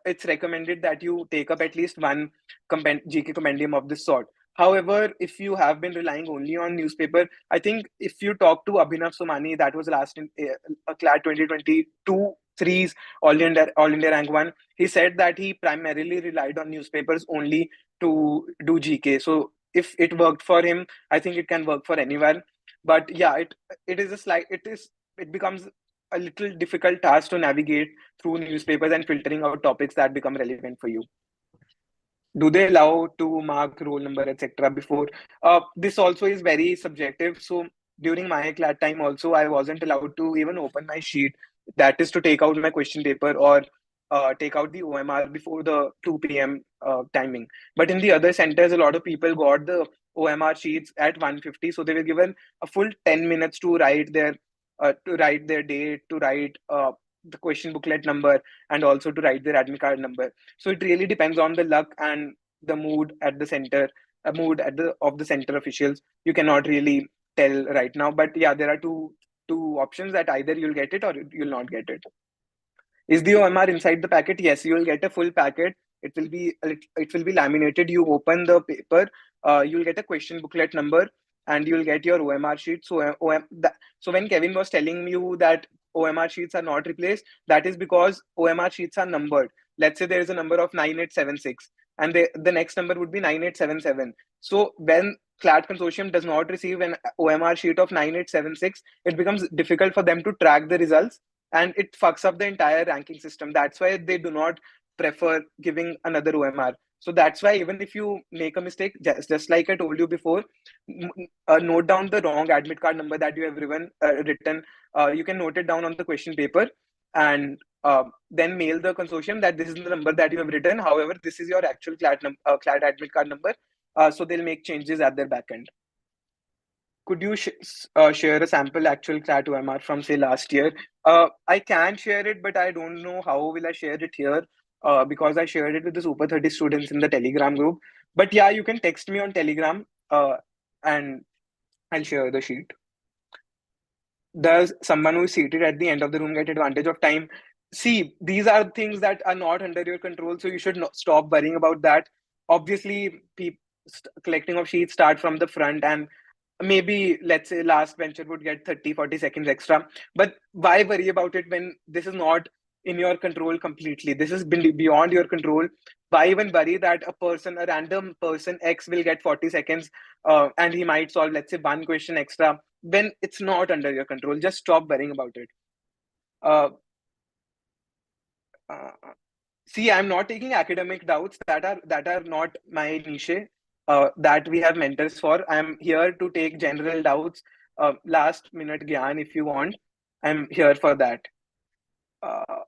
it's recommended that you take up at least one GK compendium of this sort. However, if you have been relying only on newspaper, I think if you talk to Abhinav Somani, that was last in a CLAT 2022 threes All India rank one, he said that he primarily relied on newspapers only to do GK. So if it worked for him, I think it can work for anyone. But yeah, it becomes a little difficult task to navigate through newspapers and filtering out topics that become relevant for you. Do they allow to mark roll number, etc. before? This also is very subjective. So during my CLAT time also, I wasn't allowed to even open my sheet. That is to take out my question paper or take out the OMR before the 2 p.m. Timing. But in the other centers, a lot of people got the OMR sheets at 1:50. So they were given a full 10 minutes to write their date, to write the question booklet number, and also to write their admit card number. So it really depends on the luck and the mood at the center, of the center officials. You cannot really tell right now, but yeah, there are two options, that either you'll get it or you'll not get it. Is the OMR inside the packet? Yes, you will get a full packet. It will be laminated. You open the paper, you'll get a question booklet number, and you'll get your OMR sheet. So when Kevin was telling you that OMR sheets are not replaced, that is because OMR sheets are numbered. Let's say there is a number of 9876, and the next number would be 9877. So when CLAT consortium does not receive an OMR sheet of 9876, it becomes difficult for them to track the results, and it fucks up the entire ranking system. That's why they do not prefer giving another OMR. So that's why even if you make a mistake, just like I told you before, note down the wrong admit card number that you have written. You can note it down on the question paper, and then mail the consortium that this is the number that you have written. However, this is your actual CLAT admit card number. So they'll make changes at their backend. Could you share a sample actual CLAT OMR from say last year? I can share it, but I don't know how will I share it here, because I shared it with the Super 30 students in the Telegram group. But yeah, you can text me on Telegram, and I'll share the sheet. Does someone who is seated at the end of the room get advantage of time? See, these are things that are not under your control, so you should not stop worrying about that. Obviously, collecting of sheets start from the front, and maybe let's say last bencher would get 30-40 seconds extra, but why worry about it when this is not in your control completely? This has been beyond your control. Why even worry that a random person X will get 40 seconds, and he might solve, let's say, one question extra, when it's not under your control? Just stop worrying about it. uh, uh, See, I'm not taking academic doubts. That are not my niche. That we have mentors for. I'm here to take general doubts, last minute gyan if you want. I'm here for that. Uh,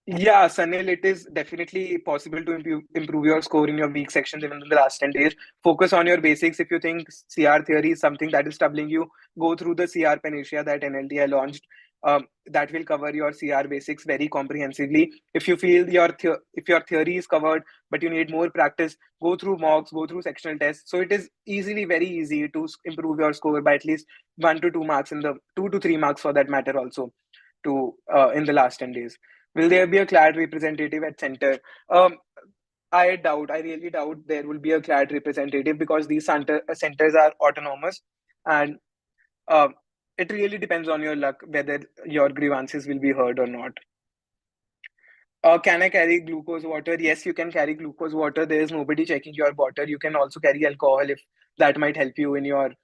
Yeah, Sanil, it is definitely possible to improve your score in your weak sections even in the last 10 days. Focus on your basics. If you think CR theory is something that is troubling you, go through the CR panacea that NLTI launched. That will cover your CR basics very comprehensively. If you feel if your theory is covered, but you need more practice, go through mocks, go through sectional tests. So it is very easy to improve your score by at least 1 to 2 marks, in the 2 to 3 marks for that matter also, to in the last 10 days. Will there be a CLAT representative at center? I really doubt there will be a CLAT representative, because these centers are autonomous, and uh, it really depends on your luck whether your grievances will be heard or not. Can I carry glucose water? Yes, you can carry glucose water. There is nobody checking your water. You can also carry alcohol if that might help you in your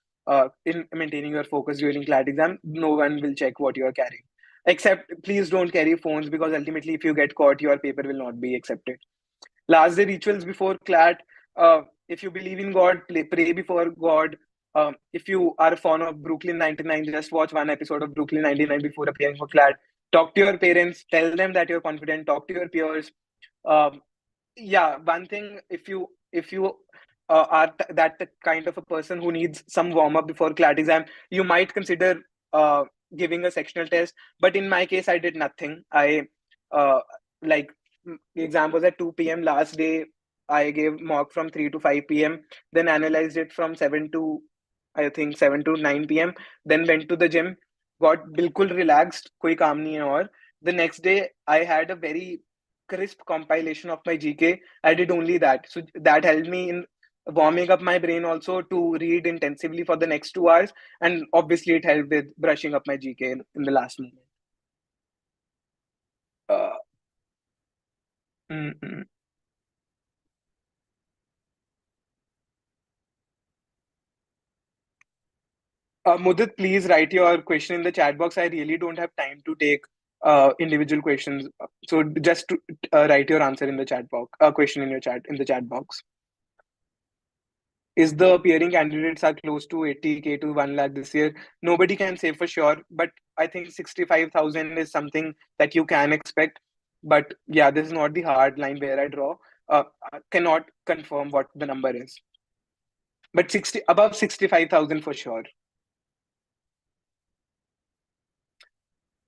in maintaining your focus during CLAT exam. No one will check what you are carrying. Except, please don't carry phones, because ultimately, if you get caught, your paper will not be accepted. last day rituals before CLAT. If you believe in God, pray before God. If you are a fan of Brooklyn 99, just watch one episode of Brooklyn 99 before appearing for CLAT. Talk to your parents, tell them that you're confident, talk to your peers. Um, yeah, one thing, if you are that the kind of a person who needs some warm up before CLAT exam, you might consider uh, giving a sectional test. But in my case, I did nothing. I uh, like the exam was at 2 p.m. last day. I gave mock from 3 to 5 p.m. Then analyzed it from 7 to, I think, 7 to 9 p.m. Then went to the gym, got bilkul relaxed, koi kaam nahi hai, aur the next day I had a very crisp compilation of my GK. I did only that. So that helped me in warming up my brain also to read intensively for the next 2 hours. And obviously, it helped with brushing up my GK in the last moment. Uh, mm, mm. Mudit, please write your question in the chat box. I really don't have time to take individual questions. So just to, write your answer in the chat box, question in your chat in the chat box. Is the appearing candidates are close to 80K to 1 lakh this year? Nobody can say for sure, but I think 65,000 is something that you can expect. But yeah, this is not the hard line where I draw. I cannot confirm what the number is, but 60 above 65,000 for sure.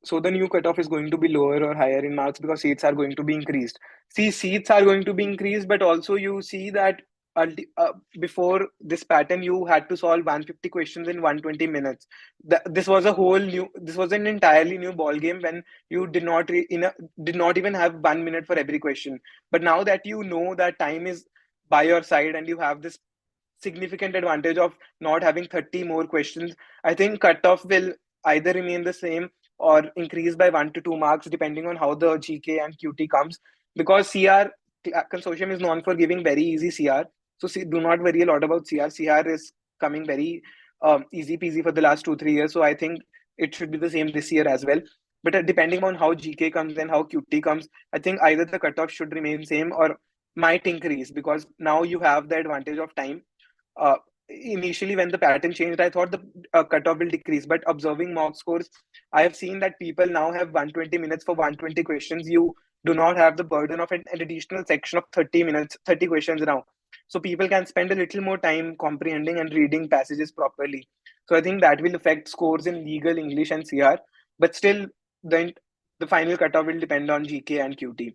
So the new cutoff is going to be lower or higher in marks because seats are going to be increased. See, seats are going to be increased, but also you see that before this pattern, you had to solve 150 questions in 120 minutes. This was a whole new, this was an entirely new ball game when you did not did not even have 1 minute for every question. But now that you know that time is by your side and you have this significant advantage of not having 30 more questions, I think cutoff will either remain the same or increase by 1 to 2 marks depending on how the GK and QT comes. Because CR consortium is known for giving very easy CR. So do not worry a lot about CR. CR is coming very easy peasy for the last 2 3 years. So I think it should be the same this year as well. But depending on how GK comes and how QT comes, I think either the cutoff should remain same or might increase because now you have the advantage of time. uh, Initially when the pattern changed, I thought the cutoff will decrease, but observing mock scores, I have seen that people now have 120 minutes for 120 questions. You do not have the burden of an additional section of 30 minutes, 30 questions now. So people can spend a little more time comprehending and reading passages properly. So I think that will affect scores in legal, English, and CR. But still, then the final cutoff will depend on GK and QT.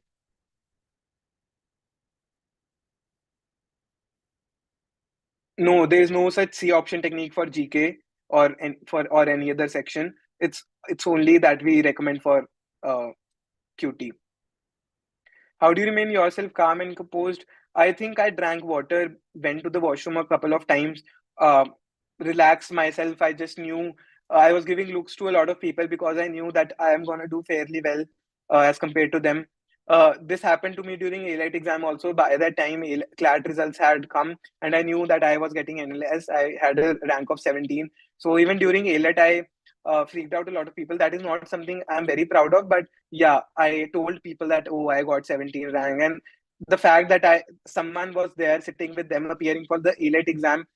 No, there is no such C option technique for GK or any other section. It's only that we recommend for QT. How do you remain yourself calm and composed? I think I drank water, went to the washroom a couple of times, uh, relaxed myself. I just knew I was giving looks to a lot of people because I knew that I am gonna do fairly well as compared to them. This happened to me during A-Lite exam also. By that time, CLAT results had come, and I knew that I was getting NLS. I had a rank of 17. So even during A-Lite, I freaked out a lot of people. That is not something I'm very proud of, but yeah, I told people that, oh, I got 17 rank. And the fact that someone was there sitting with them appearing for the A-Lite exam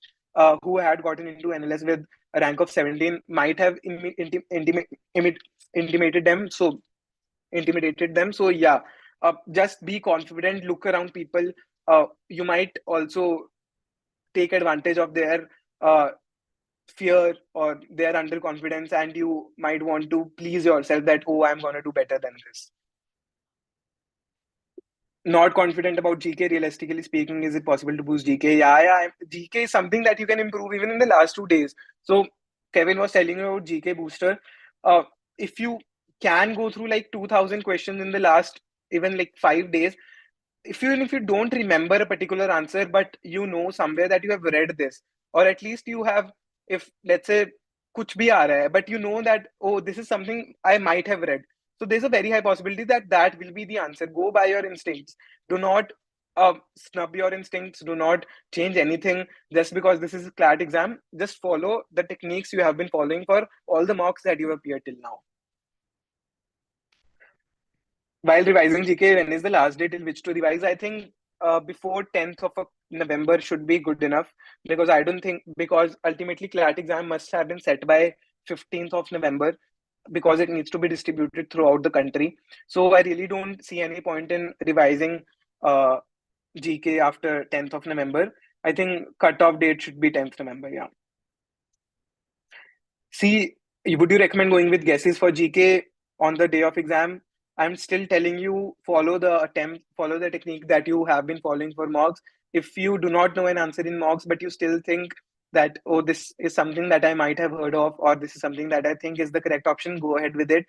who had gotten into NLS with a rank of 17 might have intimated them. So intimidated them. So yeah, just be confident, look around people. You might also take advantage of their uh, fear or their underconfidence, and you might want to please yourself that, oh, I'm going to do better than this. Not confident about GK, realistically speaking, is it possible to boost GK? Yeah. GK is something that you can improve even in the last 2 days. So Kevin was telling you about GK booster. If you can go through like 2000 questions in the last even like 5 days, if you don't remember a particular answer, but you know somewhere that you have read this, or at least you have, if let's say kuch bhi aa raha hai, but you know that, oh, this is something I might have read. So there's a very high possibility that that will be the answer. Go by your instincts. Do not snub your instincts. Do not change anything just because this is a CLAT exam. Just follow the techniques you have been following for all the mocks that you have appeared till now. While revising GK, when is the last day till which to revise? I think before 10th of November should be good enough, because I don't think, because ultimately CLAT exam must have been set by 15th of November, because it needs to be distributed throughout the country. So I really don't see any point in revising GK after 10th of November. I think cutoff date should be 10th November. Yeah. See, would you recommend going with guesses for GK on the day of exam? I'm still telling you, follow the technique that you have been following for mocks. If you do not know an answer in mocks, but you still think that, oh, this is something that I might have heard of, or this is something that I think is the correct option, go ahead with it.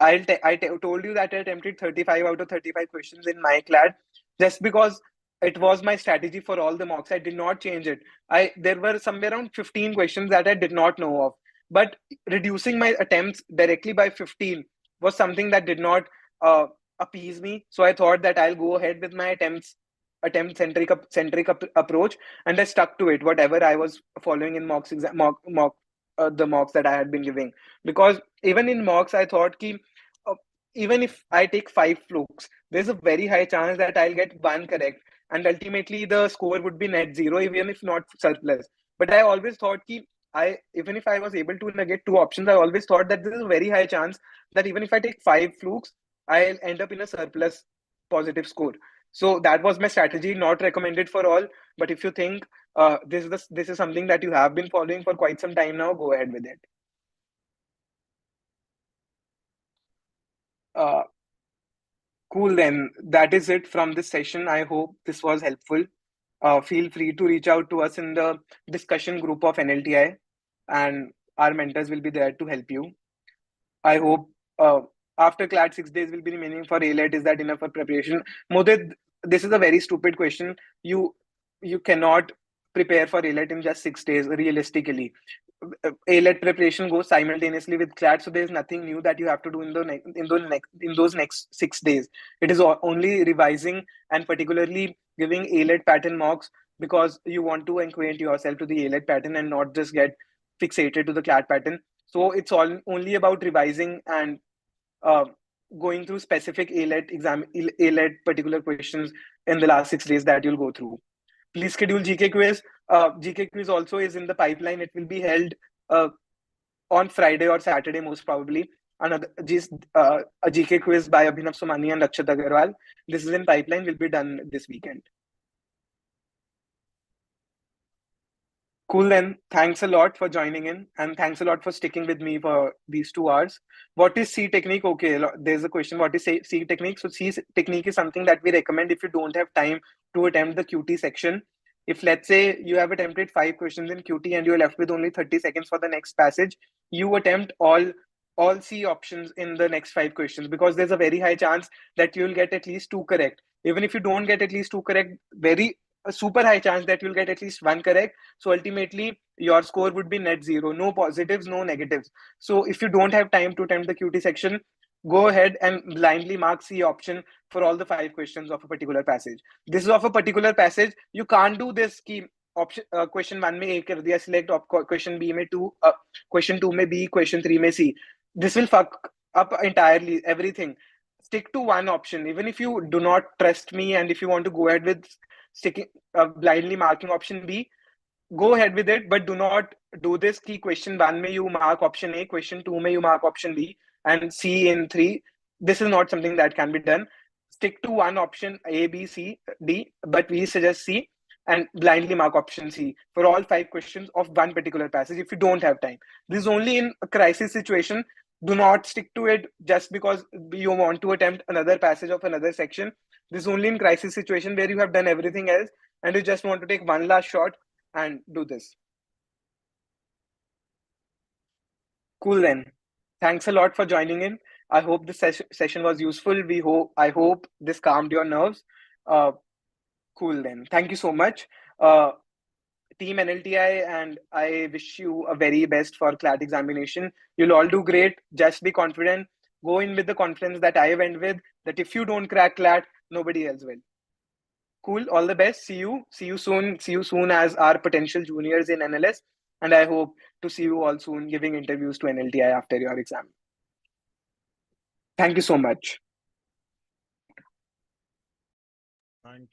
Told you that I attempted 35 out of 35 questions in my CLAT, just because it was my strategy for all the mocks. I did not change it. There were somewhere around 15 questions that I did not know of, but reducing my attempts directly by 15 was something that did not appease me. So I thought that I'll go ahead with my attempt centric approach, and I stuck to it. Whatever I was following in mocks exam, the mocks that I had been giving, because even in mocks I thought ki, uh, even if I take 5 flukes, there's a very high chance that I'll get one correct, and ultimately the score would be net zero, even if not surplus. But I always thought ki, even if I was able to get 2 options, I always thought that there is a very high chance that even if I take 5 flukes, I'll end up in a surplus positive score. So that was my strategy, not recommended for all. But if you think this is something that you have been following for quite some time now, go ahead with it. Cool, then that is it from this session. I hope this was helpful. Feel free to reach out to us in the discussion group of NLTI, and our mentors will be there to help you. I hope after CLAT 6 days will be remaining for ALET. Is that enough for preparation? Modit, this is a very stupid question. You cannot prepare for ALET in just 6 days, realistically. ALET preparation goes simultaneously with CLAT, so there's nothing new that you have to do in those next 6 days. It is only revising and particularly giving ALET pattern mocks, because you want to acquaint yourself to the ALET pattern and not just get fixated to the CLAT pattern. So it's all only about revising and uh, going through specific ALET particular questions in the last 6 days that you'll go through. Please schedule GK quiz. GK quiz also is in the pipeline. It will be held on Friday or Saturday, most probably. A GK quiz by Abhinav Somani and Akshat Agarwal. This is in pipeline. Will be done this weekend. Cool, then. Thanks a lot for joining in, and thanks a lot for sticking with me for these 2 hours. What is C technique? Okay, there's a question. What is C technique? So C technique is something that we recommend if you don't have time to attempt the QT section. If, let's say, you have attempted 5 questions in QT and you're left with only 30 seconds for the next passage, you attempt all C options in the next 5 questions, because there's a very high chance that you'll get at least 2 correct. Even if you don't get at least 2 correct, a super high chance that you'll get at least 1 correct. So ultimately, your score would be net zero, no positives, no negatives. So if you don't have time to attempt the QT section, go ahead and blindly mark C option for all the 5 questions of a particular passage. This is of a particular passage. You can't do this key option. Question 1 में A कर दिया select, question B में 2, question 2 में B, question 3 में C. This will fuck up entirely everything. Stick to one option. Even if you do not trust me, and if you want to go ahead with sticking blindly marking option B, go ahead with it, but do not do this key question 1 may you mark option A, question 2 may you mark option B, and C in 3. This is not something that can be done. Stick to one option A, B, C, D, but we suggest C, and blindly mark option C for all 5 questions of one particular passage if you don't have time. This is only in a crisis situation. Do not stick to it just because you want to attempt another passage of another section. This is only in crisis situation where you have done everything else and you just want to take one last shot and do this. Cool, then. Thanks a lot for joining in. I hope this session was useful. I hope this calmed your nerves. Cool, then. Thank you so much. Team NLTI, and I wish you a very best for CLAT examination. You'll all do great. Just be confident. Go in with the confidence that I went with, that if you don't crack CLAT, nobody else will. Cool. All the best. See you soon. See you soon as our potential juniors in NLS. And I hope to see you all soon giving interviews to NLTI after your exam. Thank you so much. Thank you.